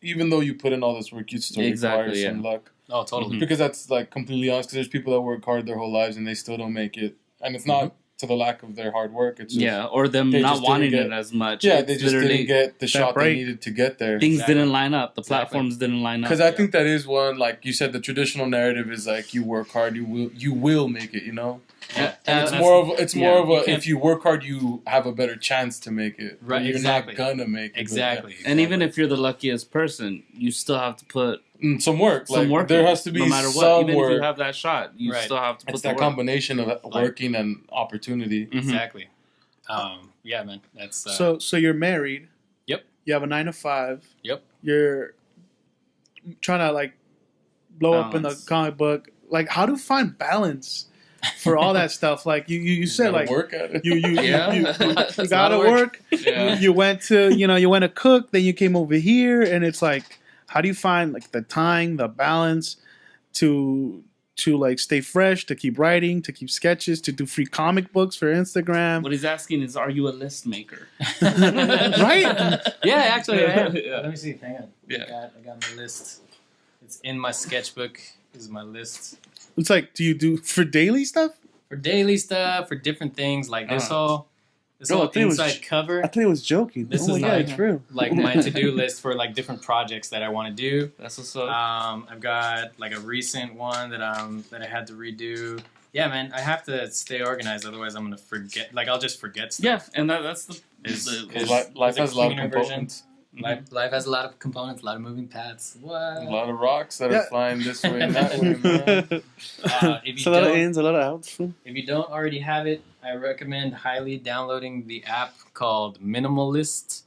Even though you put in all this work, you still require some luck. Oh, totally. Because that's like completely honest. Because there's people that work hard their whole lives and they still don't make it, and it's not to the lack of their hard work. It's just, or them not wanting it as much. Yeah, they just didn't get the shot they needed to get there. Things didn't line up. The platforms didn't line up. Because I think that is one, like you said, the traditional narrative is like you work hard, you will make it. You know. Yeah. And it's more of a if you work hard, you have a better chance to make it. Right. You're not gonna make it. Exactly. And even if you're the luckiest person, you still have to put some work. There has to be no matter what. Some even work. if you have that shot, you still have to put it's the that work. combination of working and opportunity. Exactly. Yeah, man. That's so you're married. Yep. You have a 9-to-5. Yep. You're trying to like blow up in the comic book. Like, how to find balance for all that stuff? Like you said, like work at it. You gotta work. Yeah. You went to cook, then you came over here, and it's like, how do you find like the time, the balance to like stay fresh, to keep writing, to keep sketches, to do free comic books for Instagram? What he's asking is, are you a list maker? Right? Yeah, actually, I am. Yeah. Let me see. Hang on. Yeah. I got my list. It's in my sketchbook. This is my list. It's like, do you do for daily stuff? For daily stuff, for different things, like this whole inside cover. I thought he was joking. This is like true. Like my to-do list for like different projects that I want to do. That's what's up. I've got like a recent one that I had to redo. Yeah, man, I have to stay organized, otherwise I'm gonna forget. Like I'll just forget stuff. Yeah, and that's life has a lot of components. Life has a lot of components, a lot of moving parts. What? A lot of rocks that are flying this way and that way, man. If a lot of ins, a lot of outs. If you don't already have it, I recommend highly downloading the app called Minimalist.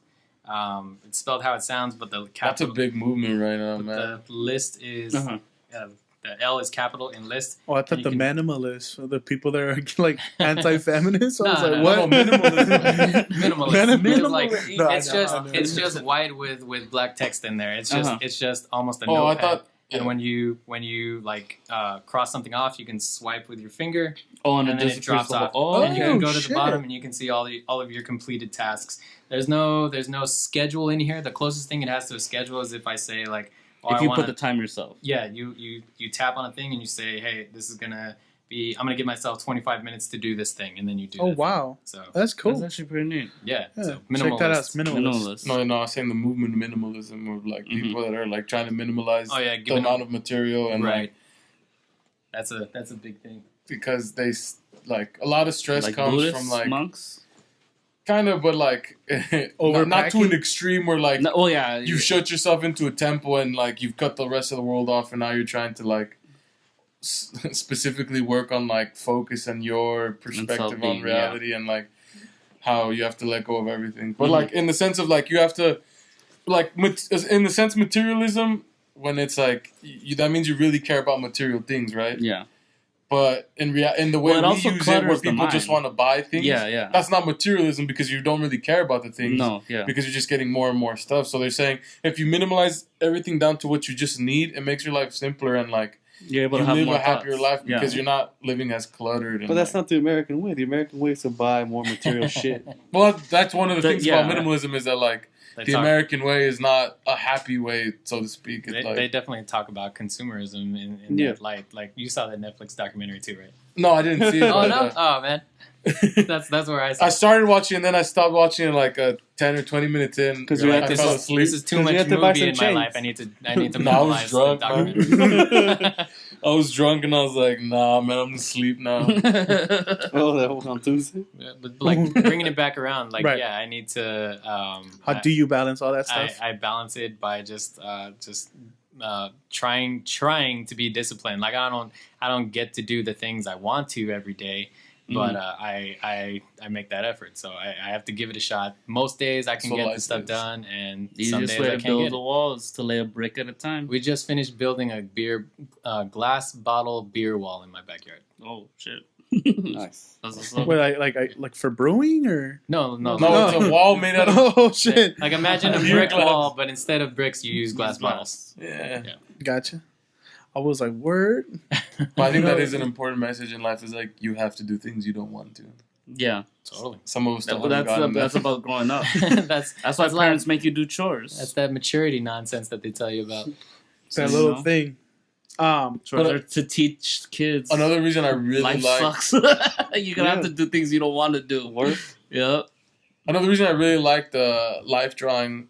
It's spelled how it sounds, but the capital. That's a big movement right now, man. The list is the L is capital in list. Oh, I thought the minimalists, the people that are like anti-feminist. I was No, like, what? Minimalist. Minimalist. It's just white with black text in there. It's just almost a notepad. I thought. And when you like cross something off, you can swipe with your finger. And then it drops off. And you can go to the bottom and you can see all of your completed tasks. There's no schedule in here. The closest thing it has to a schedule is if I say like, if you put the time yourself. Yeah, you tap on a thing and you say, hey, this is gonna be. I'm gonna give myself 25 minutes to do this thing, and then you do. Oh wow, so that's cool. That's actually pretty neat. Yeah. So check that out. Minimalist. No, I was saying the movement minimalism, or like people that are like trying to minimalize the amount of material and right. That's a big thing because they like a lot of stress like comes Buddhists, from like monks. Kind of, but like not to an extreme where like you shut yourself into a temple and like you've cut the rest of the world off and now you're trying to like specifically work on like focus and your perspective on reality and like how you have to let go of everything. But like in the sense of like you have to like in the sense materialism when it's like that means you really care about material things, right? Yeah. But in the way we use it, where people just want to buy things, that's not materialism because you don't really care about the things. Because you're just getting more and more stuff. So they're saying if you minimalize everything down to what you just need, it makes your life simpler and like you're able you to have live more a happier thoughts. life because you're not living as cluttered. And but that's not the American way. The American way is to buy more material shit. Well, that's one of the things about minimalism is that like the American way is not a happy way, so to speak. They definitely talk about consumerism in that light. Like you saw that Netflix documentary too, right? No, I didn't see it. Oh no! Oh man, that's where I. I started watching and then I stopped watching it like 10 or 20 minutes in because I fell asleep. This is too much movie in my life. I need to minimize the documentary. I was drunk and I was like, nah, man, I'm asleep now. That was on Tuesday? Yeah, but like bringing it back around, like, I need to... how do you balance all that stuff? I balance it by just trying to be disciplined. Like, I don't get to do the things I want to every day, but I make that effort. So I have to give it a shot. Most days I can get the stuff done, and some days I can't build get the walls to lay a brick at a time. We just finished building a glass bottle beer wall in my backyard. Oh shit! Nice. Wait, like for brewing or no, it's a wall made out of oh shit! Like imagine a brick wall, but instead of bricks, you use glass bottles. Yeah, gotcha. I was like, word. But I think that is an important message in life. Is like you have to do things you don't want to. Yeah, totally. Some of us don't. That's about growing up. that's why parents make you do chores. That's that maturity nonsense that they tell you about. That little thing. To teach kids. Another reason I really life sucks. You're gonna have to do things you don't want to do. Work. Yeah. Another reason I really liked life drawing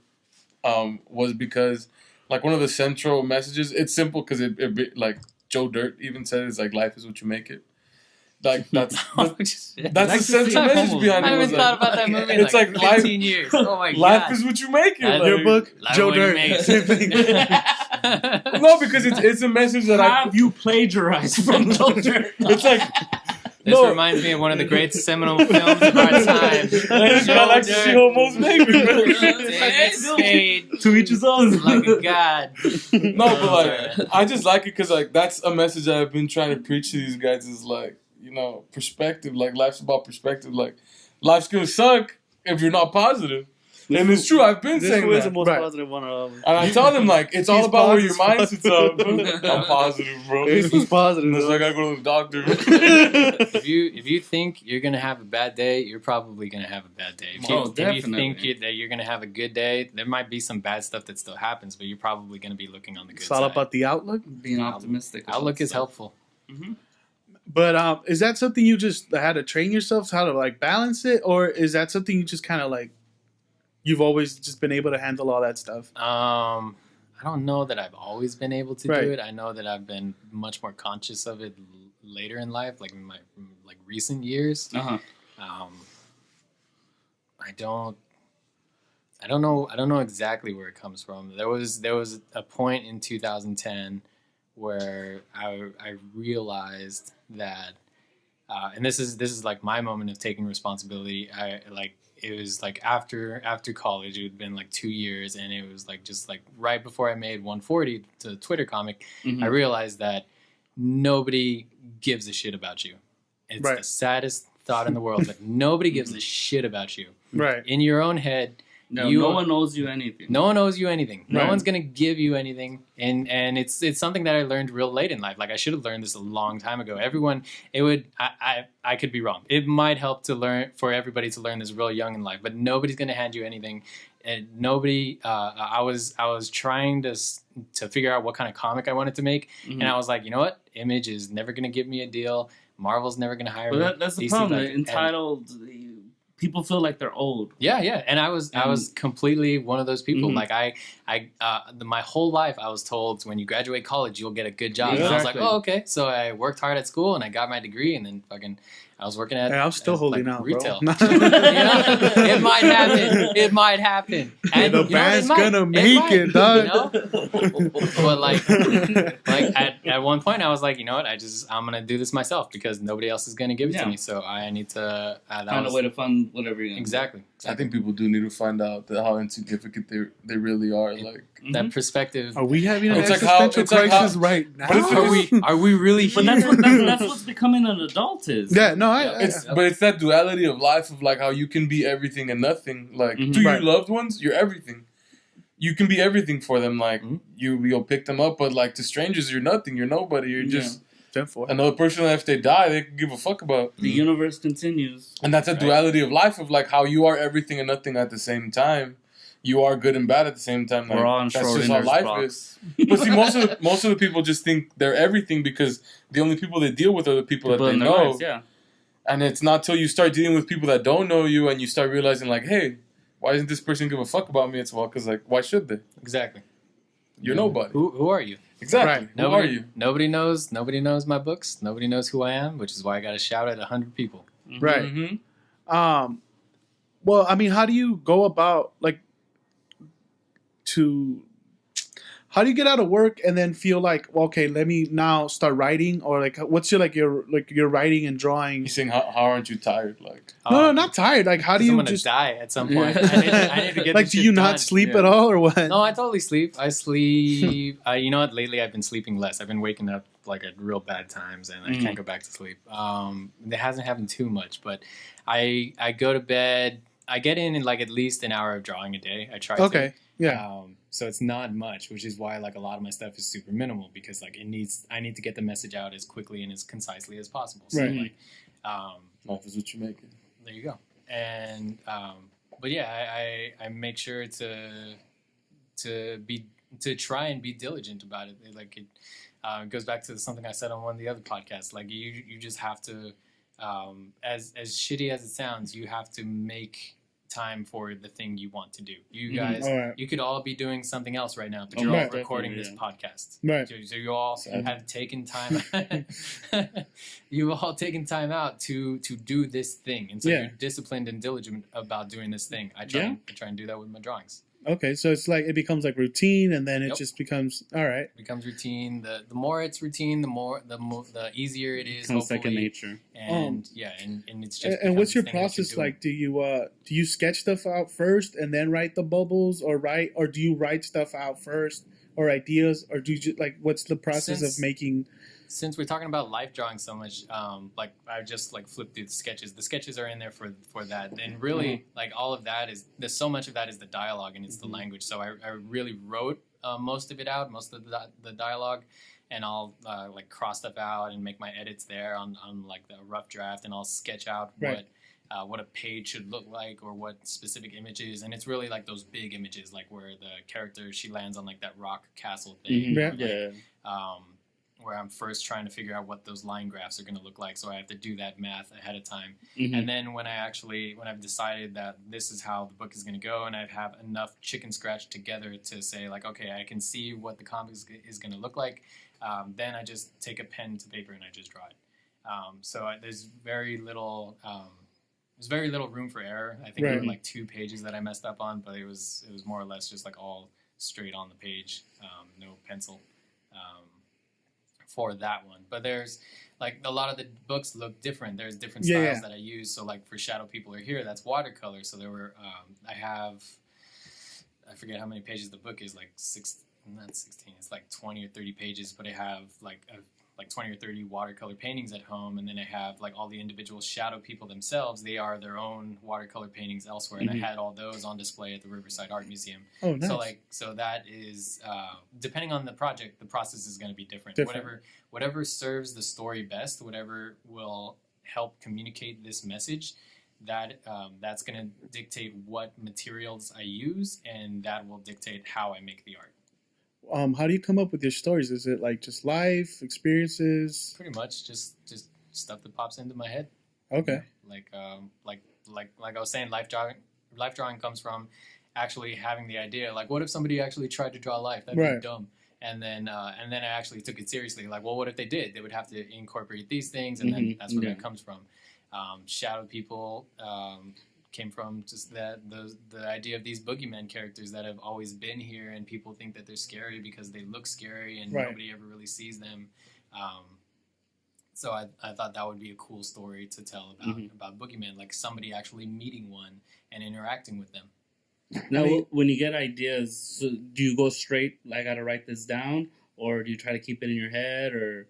was because like one of the central messages. It's simple because it like Joe Dirt even said it's like life is what you make it. Like that's the central message behind it. I haven't thought about that movie in like 15 years. Oh my god. Life is what you make it. Like, your book, Joe Dirt. Same thing. No, because it's a message that you plagiarized from Joe Dirt. It's like this reminds me of one of the great seminal films of our time. I like to see homos naked. To each his own. Like a god. No, but like I just like it because like that's a message that I've been trying to preach to these guys is like, you know, perspective. Like life's about perspective. Like life's gonna suck if you're not positive. And it's true. I've been saying that. This is the most positive one of them. And I tell them like it's all about where your mindset's at. I'm positive, bro. This is positive. It's like I go to the doctor. If you think you're gonna have a bad day, you're probably gonna have a bad day. If you think that you're gonna have a good day, there might be some bad stuff that still happens, but you're probably gonna be looking on the good side. It's all about the outlook. Being optimistic. Outlook is helpful. Mm-hmm. But is that something you just had to train yourself how to like balance it, or is that something you just kind of like you've always just been able to handle all that stuff? I don't know that I've always been able to do it. I know that I've been much more conscious of it later in life, like in my recent years. I I don't know exactly where it comes from. There was a point in 2010 where I realized that, and this is like my moment of taking responsibility. It was like after college. It had been like 2 years, and it was like just like right before I made 140 to Twitter comic. I realized that nobody gives a shit about you. It's the saddest thought in the world, but nobody gives a shit about you. Right. In your own head, no one owes you anything. No one owes you anything. No Right. one's gonna give you anything. And it's something that I learned real late in life. Like I should have learned this a long time ago. I could be wrong. It might help for everybody to learn this real young in life, but nobody's gonna hand you anything. And nobody. I was trying to figure out what kind of comic I wanted to make, and I was like, you know what? Image is never gonna give me a deal. Marvel's never gonna hire me. That's the problem. Entitled. People feel like they're old. Yeah, and I was completely one of those people. Like my whole life I was told when you graduate college you'll get a good job. Yeah. And I was like, oh okay. So I worked hard at school and I got my degree, and then I was working at. I'm still holding out, retail. bro. It might happen. It might happen. And the band's gonna make it, dog. But like at one point I was like, you know what? I'm gonna do this myself because nobody else is gonna give it to me. So I need to find a way to fund whatever you exactly. I think people do need to find out how insignificant they really are. Like that perspective. Are we having an It's like existential crisis right now? Are we really here? But that's what's becoming an adult is. Yeah, no, but it's that duality of life of like how you can be everything and nothing. Like to your loved ones, you're everything. You can be everything for them. Like you'll pick them up, but like to strangers, you're nothing. You're nobody. You're just another person that if they die, they can give a fuck about. The universe continues. And that's a duality of life of like how you are everything and nothing at the same time. You are good and bad at the same time. Like, we're all in that's just how life is. But see, most of the people just think they're everything because the only people they deal with are the people that they know. Lives, yeah. And it's not till you start dealing with people that don't know you and you start realizing like, hey, why doesn't this person give a fuck about me? It's because like, why should they? Exactly. You're nobody. Who are you? Exactly. Right. Who are you? Nobody knows my books. Nobody knows who I am, which is why I got to shout at 100 people. Right. Mm-hmm. Well, I mean, how do you go about how do you get out of work and then feel like, well, okay, let me now start writing, or like, what's your writing and drawing? You saying how aren't you tired? Like no, not tired. Like, how do you I'm gonna die at some point? I need to get like, this do shit you not done. sleep at all, or what? No, I totally sleep. I sleep. You know what? Lately, I've been sleeping less. I've been waking up like at real bad times, and I can't go back to sleep. It hasn't happened too much, but I go to bed. I get in like at least an hour of drawing a day. I try to. Okay. Yeah. So it's not much, which is why like a lot of my stuff is super minimal because like I need to get the message out as quickly and as concisely as possible. So right. Like, life is what you make it. There you go. And but yeah, I make sure to try and be diligent about it. Like it goes back to something I said on one of the other podcasts. Like you just have to, as shitty as it sounds, you have to make time for the thing you want to do. You guys, you could all be doing something else right now, but you're all recording this podcast. Right. So you all have taken time. You've all taken time out to do this thing, and so you're disciplined and diligent about doing this thing. I try and do that with my drawings. Okay, so it's like it becomes like routine, and then it just becomes all right. It becomes routine. The more it's routine, the easier it is. Becomes second nature. And and it's just. And what's your process like? Do you sketch stuff out first and then write the bubbles, or do you write stuff out first, or ideas, or do you just, like what's the process of making? Since we're talking about life drawing so much, like I just like flipped through the sketches. The sketches are in there for that, and really like all of that there's so much of that is the dialogue and it's the language. So I really wrote most of it out, most of the dialogue, and I'll like cross stuff out and make my edits there on like the rough draft, and I'll sketch out what a page should look like or what specific images, and it's really like those big images, like where the character she lands on like that rock castle thing. Where I'm first trying to figure out what those line graphs are going to look like. So I have to do that math ahead of time. And then when I've decided that this is how the book is going to go and I have enough chicken scratch together to say like, okay, I can see what the comic is going to look like. Then I just take a pen to paper and I just draw it. So there's very little there's very little room for error. I think there were like 2 pages that I messed up on, but it was more or less just like all straight on the page, no pencil for that one. But there's like a lot of the books look different. There's different styles that I use. So like for Shadow People Are Here, that's watercolor. So there were I forget how many pages the book is, like not 16, it's like 20 or 30 pages, but I have like 20 or 30 watercolor paintings at home, and then I have like all the individual shadow people themselves. They are their own watercolor paintings elsewhere, and I had all those on display at the Riverside Art Museum. Oh, nice. So that is depending on the project, the process is going to be different. Whatever serves the story best, whatever will help communicate this message, that's going to dictate what materials I use, and that will dictate how I make the art. How do you come up with your stories? Is it like just life experiences? Pretty much just stuff that pops into my head. Okay. Like I was saying, life drawing comes from actually having the idea. Like, what if somebody actually tried to draw life? That'd be dumb. And then I actually took it seriously. Like, well, what if they did? They would have to incorporate these things, and then that's where that comes from. Shadow people came from just the idea of these boogeyman characters that have always been here, and people think that they're scary because they look scary, and nobody ever really sees them. So I thought that would be a cool story to tell about boogeyman, like somebody actually meeting one and interacting with them. Now, when you get ideas, so do you go straight, like, I gotta write this down, or do you try to keep it in your head, or?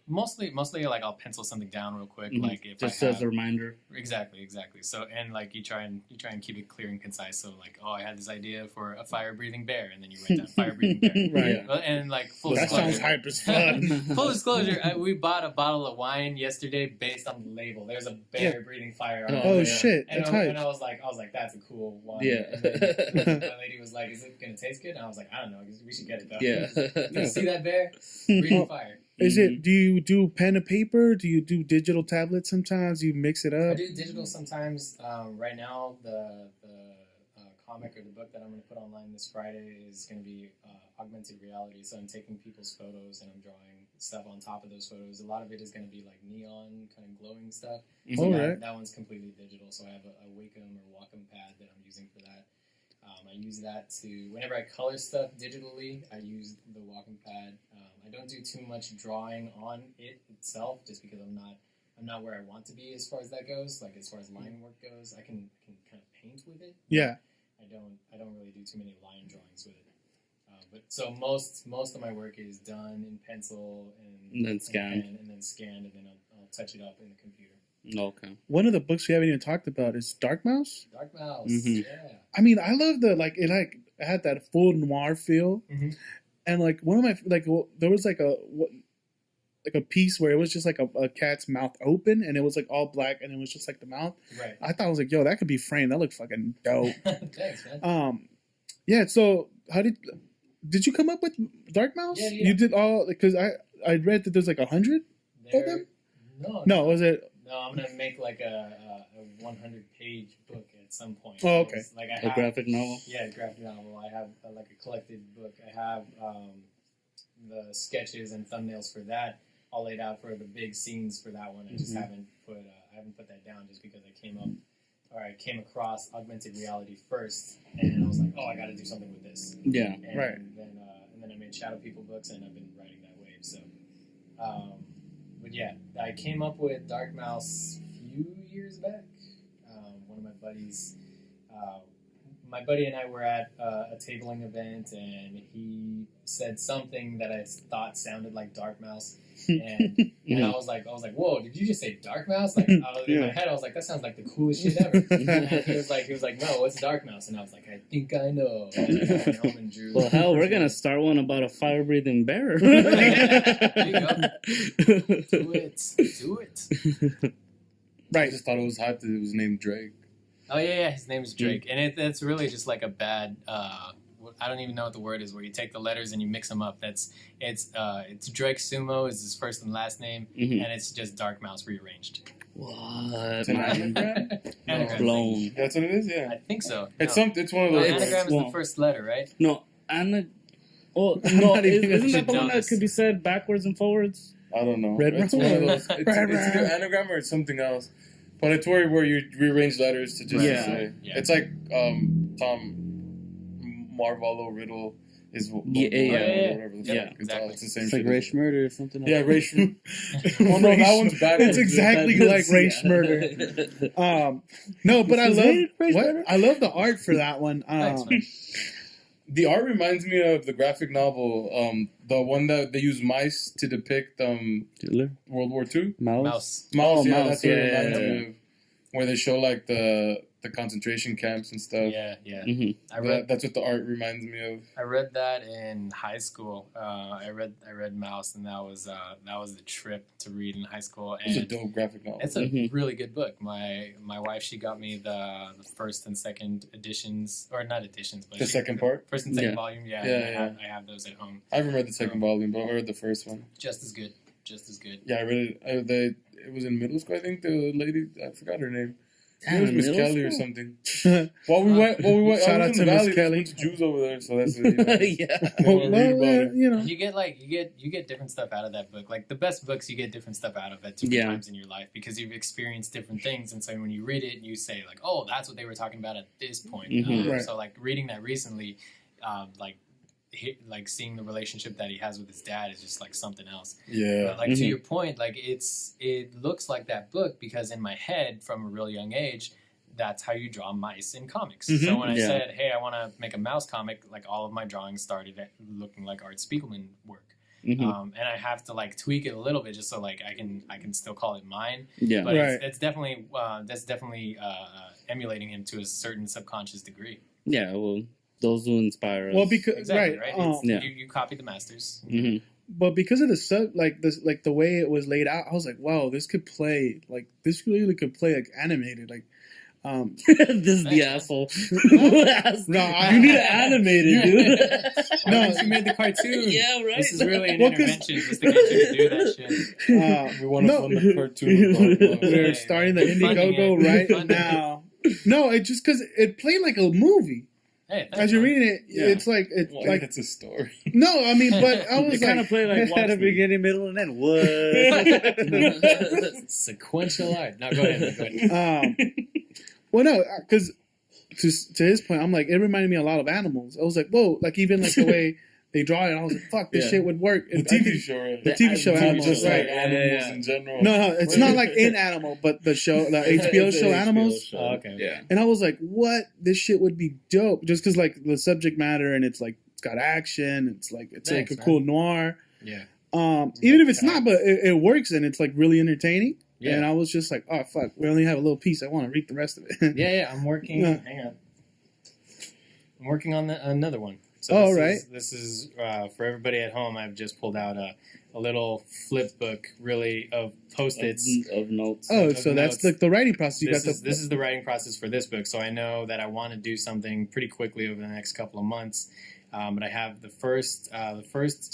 Mostly like I'll pencil something down real quick, like if just I have, as a reminder. Exactly. So, and like you try and keep it clear and concise. So like, oh, I had this idea for a fire-breathing bear, and then you write down fire-breathing bear. Right. And like full that disclosure, sounds hype as fuck. Full disclosure, we bought a bottle of wine yesterday based on the label. There's a bear breathing fire on it. Oh shit! And that's hype. And I was like, that's a cool wine. Yeah. And then my lady was like, is it gonna taste good? And I was like, I don't know. We should get it though. Yeah. You see that bear breathing fire? Is it? Do you do pen and paper? Do you do digital tablets sometimes? You mix it I up. do digital sometimes. Right now, the comic or the book that I'm going to put online this Friday is going to be augmented reality. So I'm taking people's photos and I'm drawing stuff on top of those photos. A lot of it is going to be like neon, kind of glowing stuff. So that one's completely digital. So I have a Wacom or Wacom pad that I'm using for that. I use that to, whenever I color stuff digitally, I use the Wacom pad. I don't do too much drawing on it itself, just because I'm not where I want to be as far as that goes. Like as far as line work goes, I can kind of paint with it. Yeah. I don't really do too many line drawings with it. But so most of my work is done in pencil and then scanned, and then I'll touch it up in the computer. Okay. One of the books we haven't even talked about is Dark Mouse. Dark Mouse, yeah. I mean, I love it had that full noir feel, and like one of my there was like a piece where it was just like a cat's mouth open, and it was like all black, and it was just like the mouth. Right. I thought, I was like, yo, that could be framed. That looked fucking dope. Thanks, man. Yeah. So how did you come up with Dark Mouse? Yeah. You did all, because I read that there's like 100 of them. No, was it? No, I'm gonna make like a 100-page book at some point. Oh, okay. Like a graphic novel. Yeah, a graphic novel. I have like a collected book. I have the sketches and thumbnails for that all laid out for the big scenes for that one. I just haven't put that down just because I came across augmented reality first, and I was like, oh, I got to do something with this. Yeah, and right. Then I made Shadow People books, and I've been writing that wave. So. But yeah, I came up with Dark Mouse a few years back. One of my buddies, my buddy and I were at a tabling event, and he said something that I thought sounded like Dark Mouse, and I was like, whoa, did you just say Dark Mouse? Like, in my head, I was like, that sounds like the coolest shit ever. And he was like, no, what's Dark Mouse? And I was like, I think I know. And I went home and drew. Well, hell, we're gonna start one about a fire-breathing bear. There you go. Do it. Right. I just thought it was hype that it was named Drake. Oh yeah, his name is Drake, and it's really just like a bad. I don't even know what the word is, where you take the letters and you mix them up. It's Drake Sumo is his first and last name, and it's just Dark Mouse rearranged. What? It's an anagram? Anagram. Blown. That's what it is. Yeah. I think so. It's no. it's one of No, those. anagram is the first letter, right? No, no, isn't that the one that could be said backwards and forwards? I don't know. Red it's Rum? one of those. It's either anagram or it's something else. But it's where you rearrange letters to just say. Yeah. It's like Tom Marvolo Riddle is whatever the fuck. Exactly. It's the same It's shit. like Ray Schmurder or something. Yeah, Ray Schmurder. Oh no, that one's bad. It's exactly like Ray Schmurder. No, but I love the art for that one. Thanks, man. The art reminds me of the graphic novel, the one that they use mice to depict Hitler? World War II. Mouse. Mouse, yeah, Mouse, that's what it yeah, reminds yeah, me of. Where they show like the concentration camps and stuff. Yeah. Mm-hmm. That's what the art reminds me of. I read that in high school. I read Mouse, and that was the trip to read in high school. It's a And dope graphic novel. it's a really good book. My wife, she got me the first and second editions, or not editions, but The second part? first and second Yeah. volume. Yeah, Yeah, I have those at home. I haven't read the second volume, but I read the first one. Just as good. Yeah, I read it. It was in middle school, I think. The lady, I forgot her name. Damn, It was Miss middle Kelly or school? something. While we went, Shout I out was to in the Miss valley. Kelly. There's a bunch of Jews over there, so that's what Yeah. You know. You get different stuff out of that book. Like the best books, you get different stuff out of at different times in your life because you've experienced different things, and so when you read it, you say like, "Oh, that's what they were talking about at this point." Mhm. Right. So like reading that recently, like seeing the relationship that he has with his dad is just like something else. Yeah. But like to your point, like it looks like that book because in my head from a real young age, that's how you draw mice in comics. So when I said, "Hey, I want to make a mouse comic," like all of my drawings started looking like Art Spiegelman work. And I have to like tweak it a little bit just so like I can still call it mine. Yeah. But Right. it's definitely emulating him to a certain subconscious degree. Yeah, well, those who inspire us. Well, because Exactly, right? It's, Yeah. you copy the masters. Mhm. but because of the way it was laid out, I was like, wow, this really could play like animated, like. This is the asshole. No, you need to animate it, dude. No, you made the cartoon. Yeah, right. This is really an Well, 'cause- intervention just to get you to do that shit. We want to fund the cartoon. We're Hey, starting the we're funding Indiegogo it. right Funding it. now. No, it just because it played like a movie. Hey, thanks, As you're man. reading it, Yeah. it's like It's a story. no. I mean, but I was It kind of play like Watchmen. at the beginning, middle, and end. What? Sequential art. No, go ahead. Well, no, because to his point, I'm like, it reminded me a lot of animals. I was like, whoa, like even like the way they draw it, I was like, fuck, this Yeah. shit would work. The TV show, right? The TV show Not Animals, just right? like animals Yeah. in general. No, it's not like in Animal, but the show, the HBO show Animals. Oh, okay. Yeah. And I was like, what? This shit would be dope. Just because like the subject matter and it's like it's got action. It's like Thanks, a man. cool noir. Yeah. Even if it's not, but it works and it's like really entertaining. Yeah. And I was just like, oh fuck, we only have a little piece. I want to read the rest of it. Yeah. I'm working. Yeah. Hang on. I'm working on another one. So Oh, this is for everybody at home. I've just pulled out a little flip book, really, of post-its. Of notes. Oh, Of so that's notes. like the writing process. You This got is the writing process for this book. So I know that I want to do something pretty quickly over the next couple of months. But I have the first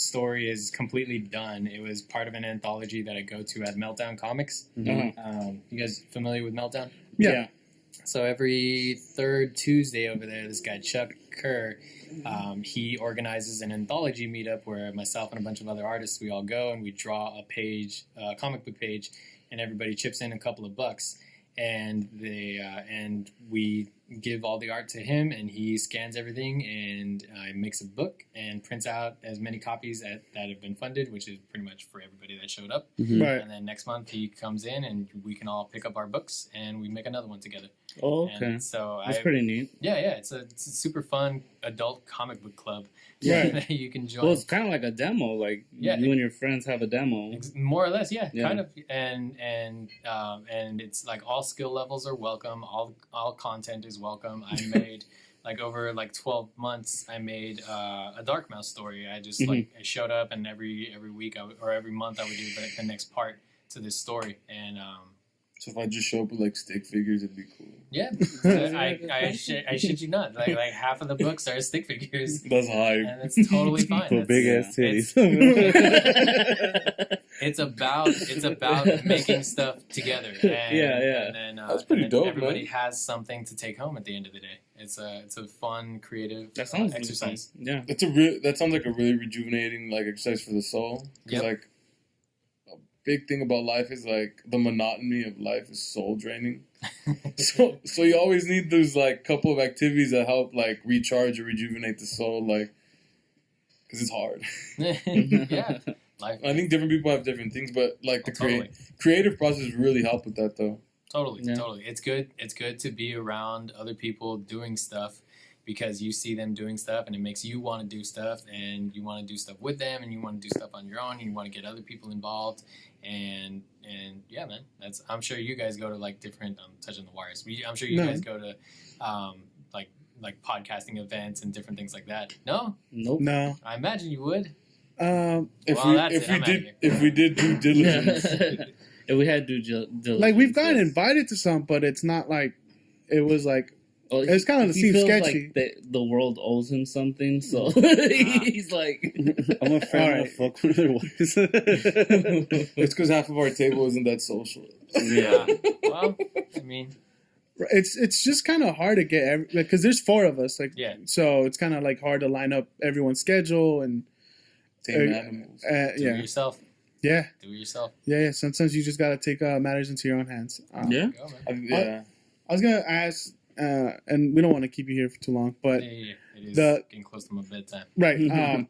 story is completely done. It was part of an anthology that I go to at Meltdown Comics. You guys familiar with Meltdown? Yeah. So every third Tuesday over there, this guy Chuck Kerr, he organizes an anthology meetup where myself and a bunch of other artists, we all go and we draw a page, a comic book page, and everybody chips in a couple of bucks, and and we give all the art to him, and he scans everything and makes a book and prints out as many copies that have been funded, which is pretty much for everybody that showed up. Right. And then next month he comes in and we can all pick up our books and we make another one together. Oh, okay. And so That's pretty neat. Yeah, it's a super fun adult comic book club Right. that you can join. Well, it's kind of like a demo. Like Yeah. you and your friends have a demo. More or less, yeah, Yeah. kind of, and it's like all skill levels are welcome, all content is welcome. I made like over like 12 months, I made a Dark Mouse story. I just like I showed up, and every week or every month I would do the next part to this story, and So if I just show up with like stick figures, it'd be cool. yeah, I shit you not, like half of the books are stick figures. That's hype. And it's totally fine. For big ass titties. It's about making stuff together. And, Yeah. And then, That's pretty and then dope, everybody man. has something to take home at the end of the day. It's a fun, creative That sounds exercise. Yeah. That sounds like a really rejuvenating like exercise for the soul. 'Cause, Yep. like big thing about life is like the monotony of life is soul draining. so you always need those like couple of activities that help like recharge or rejuvenate the soul, like because it's hard. Yeah. Life. I think different people have different things, but like Totally. creative process really help with that though. Totally. It's good to be around other people doing stuff because you see them doing stuff and it makes you want to do stuff and you want to do stuff with them and you want to do stuff on your own and you want to get other people involved and yeah, man. I'm sure you guys go to like different. I'm touching the wires. I'm sure you guys go to like podcasting events and different things like that. No, Nope. No. I imagine you would. If we did due diligence. If we had diligence. Like we've gotten invited to some, but it's not like it was like it's kind of seems sketchy. Like the world owes him something, so he's like, I'm a fan of fuck with their wives. It's because half of our table isn't that social. Yeah. Well, I mean, it's just kind of hard to get because there's 4 of us, like so it's kind of like hard to line up everyone's schedule and tame animals. Do it yourself. Yeah. Do it yourself. Yeah. Sometimes you just gotta take matters into your own hands. Yeah. I was gonna ask, and we don't want to keep you here for too long, but it is getting close to my bedtime. Right.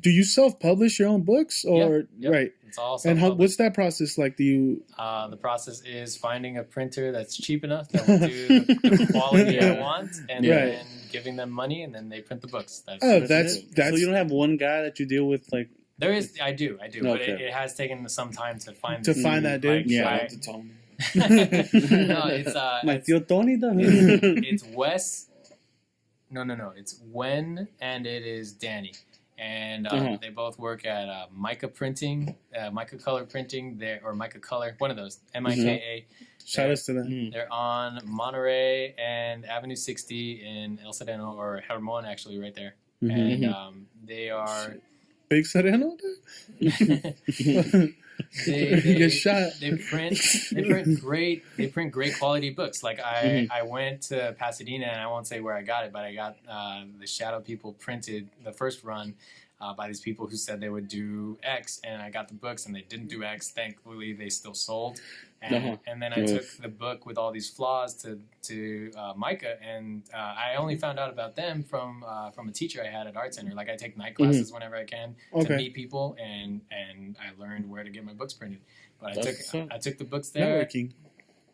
Do you self-publish your own books, or right? It's all and what's that process like? Do you? The process is finding a printer that's cheap enough that will do the quality I want, and then giving them money, and then they print the books. That's so you don't have one guy that you deal with, like. There is, I do, but it has taken some time to find that dude. No, it's my tío Tony. It's Wes. No. It's Wen and it is Danny, and they both work at Mica Printing, Mica Color Printing. Or Mica Color, one of those. MIKA. Shout outs to them. They're on Monterey and Avenue 60 in El Sereno, or Hermon, actually, right there. And they are. Big Sereno? They print great quality books. Like I went to Pasadena, and I won't say where I got it, but I got the Shadow People printed the first run by these people who said they would do X, and I got the books and they didn't do X. Thankfully, they still sold. And then I took the book with all these flaws to Micah, and I only found out about them from a teacher I had at Art Center. Like I take night classes whenever I can to meet people, and I learned where to get my books printed. But I took the books there. Networking.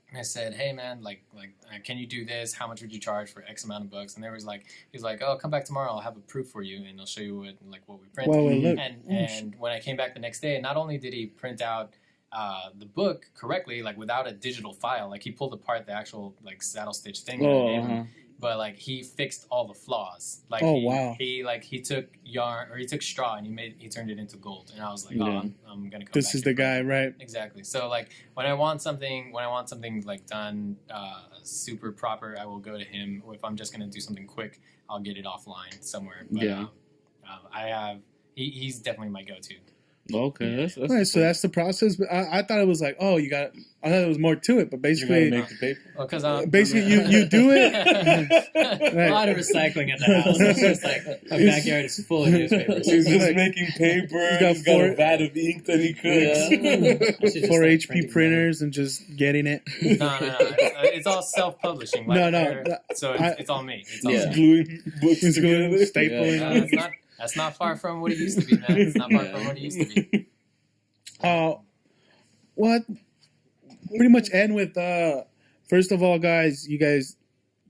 And I said, hey man, like, can you do this? How much would you charge for X amount of books? And he's like, oh, come back tomorrow. I'll have a proof for you, and I'll show you what we printed. Well, and when I came back the next day, not only did he print out the book correctly, like without a digital file, like he pulled apart the actual like saddle stitch thing, but like he fixed all the flaws. Like he took yarn, or he took straw, and he turned it into gold. And I was like, I'm gonna come. This is the guy, right? Exactly. So like when I want something like done super proper, I will go to him. If I'm just gonna do something quick, I'll get it offline somewhere. But, he's definitely my go-to. Okay, that's all right. So that's the process. But I thought it was like, I thought there was more to it. But basically, you gotta make the paper. Well, because basically you do it. A lot of recycling at the house. It's just like my backyard is full of newspapers. He's just making paper. He's got a vat of ink that he cooks. 4 HP printers and just getting it. No. It's all self-publishing. Like, so it's all me. It's all me. Gluing books together, stapling. That's not far from what it used to be, man. It's not far from what it used to be. What? Pretty much end with, first of all, guys, you guys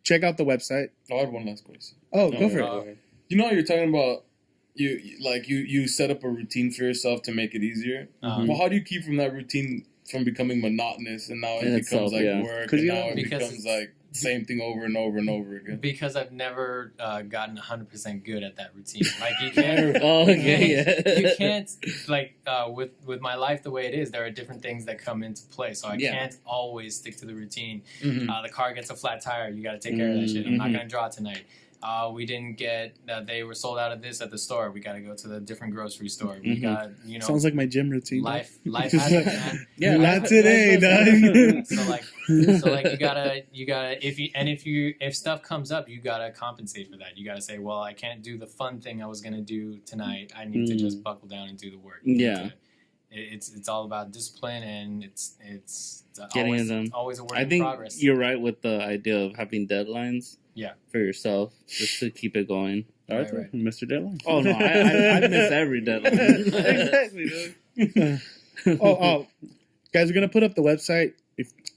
check out the website. I had one last question. Oh, go for it. You know how you're talking about you set up a routine for yourself to make it easier. Well, how do you keep from that routine from becoming monotonous, and now it becomes work, and now it becomes like same thing over and over and over again? Because I've never gotten 100% good at that routine. Like you can't. You can't like with my life the way it is. There are different things that come into play, so I can't always stick to the routine. The car gets a flat tire. You got to take care of that shit. I'm not gonna draw tonight. We didn't get they were sold out of this at the store. We got to go to the different grocery store. We got sounds like my gym routine. Life happens, man. Yeah, not today, dog. So like you gotta if stuff comes up, you gotta compensate for that. You gotta say, well, I can't do the fun thing I was gonna do tonight. I need to just buckle down and do the work. it's all about discipline, and it's Getting always, them. it's always a work I in think progress. you're right with the idea of having deadlines. Yeah. For yourself, just to keep it going. Arthur, right. Mr. Deadline. Oh no, I miss every deadline. Exactly. Dude. Guys, we're gonna put up the website.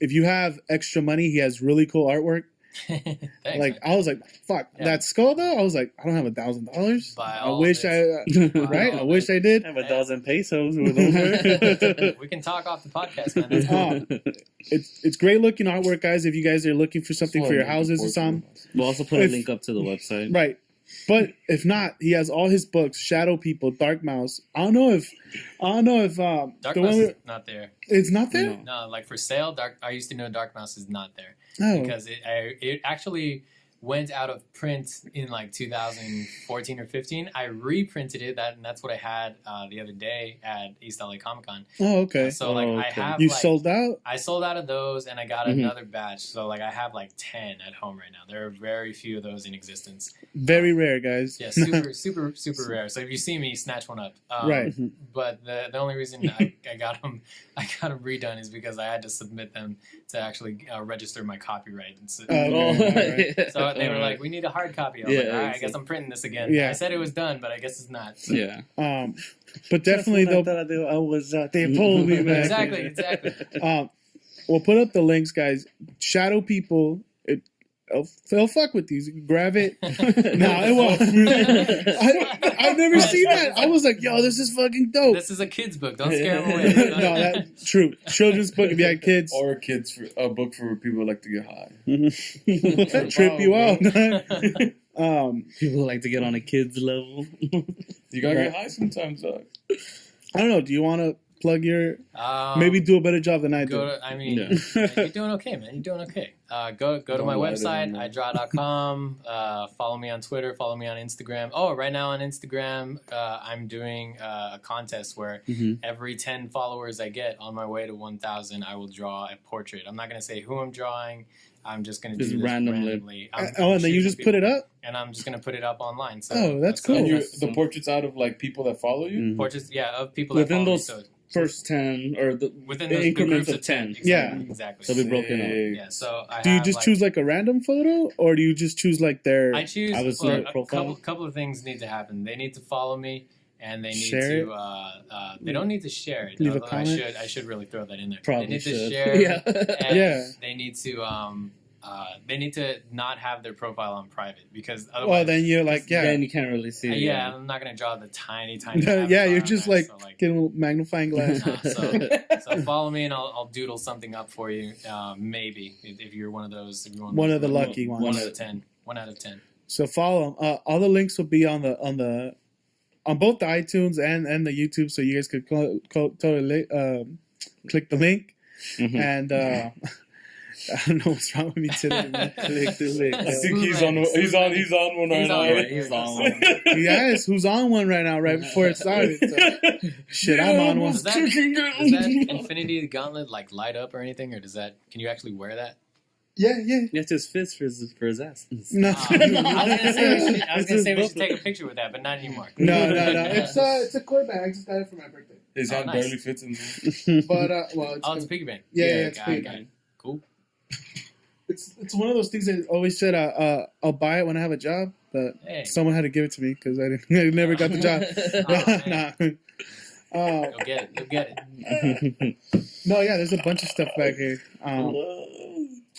If you have extra money, he has really cool artwork. Thanks, Like man. I was like, fuck Yeah. that skull though. I was like, I don't have $1,000. By I all wish means. right. I all wish I did. I have 1,000 pesos with over. We can talk off the podcast, man. That's cool. It's great looking artwork, guys. If you guys are looking for something for your houses or something, We'll also put a If- link up to the website. right? But if not, he has all his books: Shadow People, Dark Mouse. I don't know if Dark the Mouse one is not there. it's not there. No, like for sale, I used to know Dark Mouse is not there Oh, because it actually went out of print in like 2014 or 15. I reprinted it, and that's what I had the other day at East LA Comic Con. oh, okay. So like I okay. have You like, sold out. I sold out of those, and I got Mhm. another batch. So like I have like 10 at home right now. There are very few of those in existence. Very rare, guys. Yeah, super rare. So if you see me, snatch one up. Right. But the only reason I got them redone is because I had to submit them to actually register my copyright. And so, Okay. so they were like, "We need a hard copy." I was Yeah, like, "All right, I exactly. guess I'm printing this again." Yeah. I said it was done, but I guess it's not. So- Yeah. But definitely I though. thought I was they pulled me back. Exactly. We'll put up the links, guys. Shadow People. They'll fuck with these. Grab it. No, it won't. I've never seen that. I was like, yo, this is fucking dope. This is a kid's book. Don't scare them away. No, that's true. Children's book if you had kids. Or a book for people who like to get high. That trip you out. People like to get on a kid's level. You gotta get high sometimes, dog. I don't know. Do you want to plug your... maybe Maybe do a better job than I do. you're doing okay, man. You're doing okay. Go to Don't my lie to website, them, man. eyedraugh.com. Follow me on Twitter. Follow me on Instagram. Oh, right now on Instagram, I'm doing a contest where every 10 followers I get on my way to 1,000, I will draw a portrait. I'm not going to say who I'm drawing. I'm just going to Just do this randomly. randomly. And then you just put it up? And I'm just going to put it up online. So Oh, that's cool. And that's the portraits out of like people that follow you. portraits, of people Within that follow those me. So first 10 or the within the those increments groups of 10. Yeah. Exactly. So we broken up. Sick. Yeah, so I Do you have, just like, choose like a random photo? Or do you just choose like their... I choose I was well, their a profile. couple of things need to happen. They need to follow me, and they need Share to. They don't need to share it. Leave a although comment? I should really throw that in there. Probably they need should. to share. Yeah. And Yeah. They need to. They need to not have their profile on private because Well, otherwise. then you're like, yeah. Then you can't really see it. yeah, I'm not gonna draw the tiny. Yeah, avatar you're on just there, like, so, getting a magnifying glass. so follow me and I'll doodle something up for you. Maybe if you're one of those. If you're One of the lucky ones. 1 out of 10. 1 out of 10. So follow them. All the links will be on both the iTunes and the YouTube, so you guys could totally click the link. And I don't know what's wrong with me today. Man. Click the link. I think he's on one right He's now. on one. He's on one. Yes, who's on one right now? Right before it started. So. Shit, I'm on one. Does that Infinity Gauntlet like light up or anything, or can you actually wear that? Yeah. That's just fits for his ass. No, I was gonna say we should take a picture with that, but not anymore. no. It's a core bag. I just got it for my birthday. His hand nice. barely fits in there. But It's a piggy bank. Yeah, it's piggy got it. Cool. It's one of those things that always said I'll buy it when I have a job, but Hey. someone had to give it to me because I never got the job. Oh, Go get it. No, yeah, there's a bunch of stuff back here.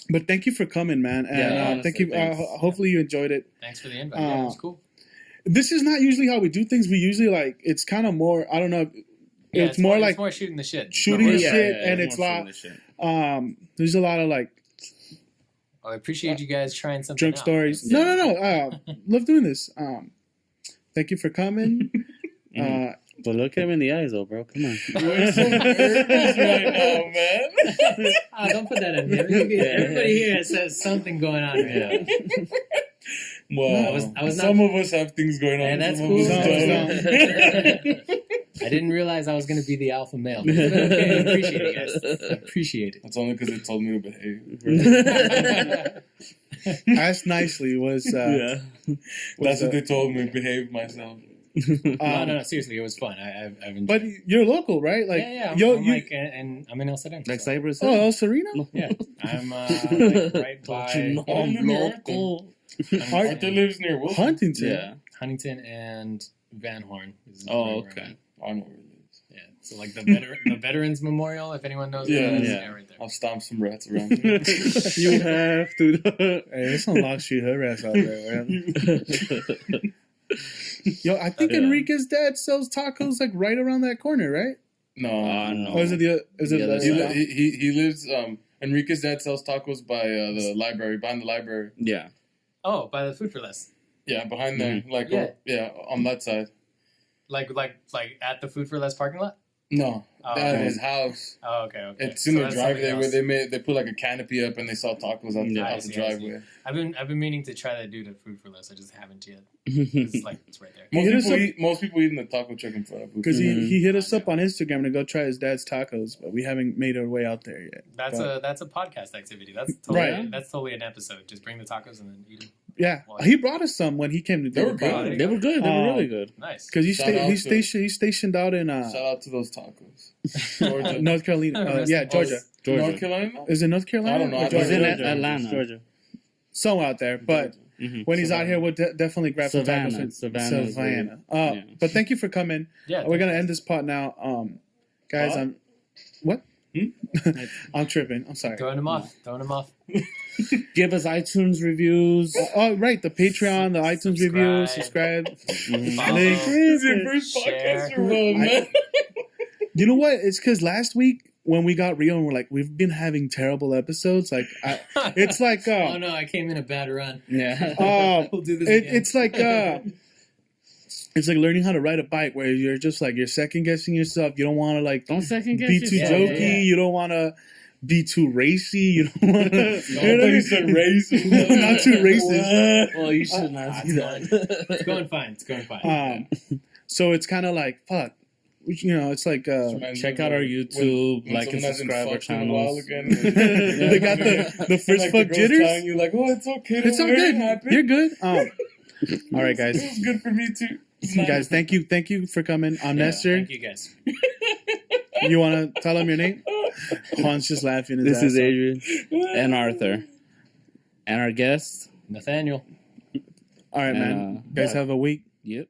But thank you for coming, man, and Yeah, thank you. thanks. Hopefully you enjoyed it. Thanks for the invite. Yeah, it was cool. This is not usually how we do things. We usually it's kind of more. I don't know. Yeah, it's more like it's more shooting the shit. shooting the Yeah, shit, yeah, and it's it's more lot. shooting the shit. There's a lot of like I appreciate you guys trying something drunk out. stories. Yeah. No. Love doing this. Thank you for coming. But look him in the eyes, though, bro. Come on. We're so nervous right now, man. Don't put that in here. Everybody here has something going on right now. Wow. I was not- Some of us have things going on. And that's some cool. of us don't. I didn't realize I was going to be the alpha male. But it's okay. I appreciate it, guys. I appreciate it. That's only because they told me to behave. Ask nicely was That's what they told me. Behave myself. No, seriously, it was fun. I've enjoyed. But you're local, right? Like, yeah. And I'm in El Sereno. Like so. Cypress. Oh, El Sereno. Yeah, I'm like right by I'm local. Arthur lives near Wilson. Huntington. Yeah. Huntington and Van Horn. Is Oh, right where okay. I'm at. I know where it lives. Yeah, so like the Veterans Memorial, if anyone knows. Yeah, where it is, yeah. right there. I'll stomp some rats around here. You have to. Hey, there's some Lost Street hood rats out there, man. Yo, I think Enrique's dad sells tacos like right around that corner, right? No, no. Or is it The other side. He lives. Enrique's dad sells tacos by the library, behind the library. Yeah. Oh, by the Food for Less. Yeah, behind there, like Yeah. on that side. Like at the Food for Less parking lot. No, Oh, at okay. his house. Oh, okay. It's in the that's driveway something where else. they put like a canopy up and they sell tacos out Yeah. I the see. driveway. I've been meaning to try that dude at Food for Less. I just haven't yet. It's right there. Most people eat in the taco truck in front of Because he hit us up on Instagram to go try his dad's tacos, but we haven't made our way out there yet. That's a podcast activity. That's totally, Right. That's totally an episode. Just bring the tacos and then eat them. Yeah, Well, he brought us some when he came to do They were it. good. They were good. They were really good. Nice. Because Shout out he's stationed out in Shout out to those tacos. Georgia. North Carolina. Yeah, Georgia. North Carolina? Is it North Carolina? I don't know. Or I Georgia? He's in Georgia. Atlanta. Georgia. Somewhere out there, but when he's out here, we'll definitely grab some tacos. from Savannah. Yeah. But thank you for coming. Yeah. We're gonna end this part now. Guys, What? what? I'm tripping. I'm sorry. Throwing them off. Give us iTunes reviews. Oh, right. The Patreon, the iTunes review, subscribe. Follow. Link. This is your first Share. podcast you're on, man. You know what? It's because last week when we got real and we're like, we've been having terrible episodes. Like, it's like, Oh no, I came in a bad run. Yeah. We'll do this again. it's like learning how to ride a bike where you're just like, you're second guessing yourself. You don't want to like Don't second guess be too yourself. jokey. Yeah. You don't want to be too racy. You don't want to. You said racist. Not too racist. Well, you should not do that. It's going fine. It's going fine. So it's kind of like, fuck. You know, it's like Check out our YouTube, when like and someone hasn't subscribe our fucked in a while channels. again. they got the first like fuck the girl's jitters. telling you like, oh, it's okay. It's all don't worry, good. it happened. You're good. All right, It guys. was good for me too. Guys, thank you for coming. I'm Nestor. Thank you guys. You want to tell them your name? Juan's just laughing. His This ass is off. Adrian and Arthur. And our guest. Nathaniel. All right, man. And, Guys, have a week. Yep.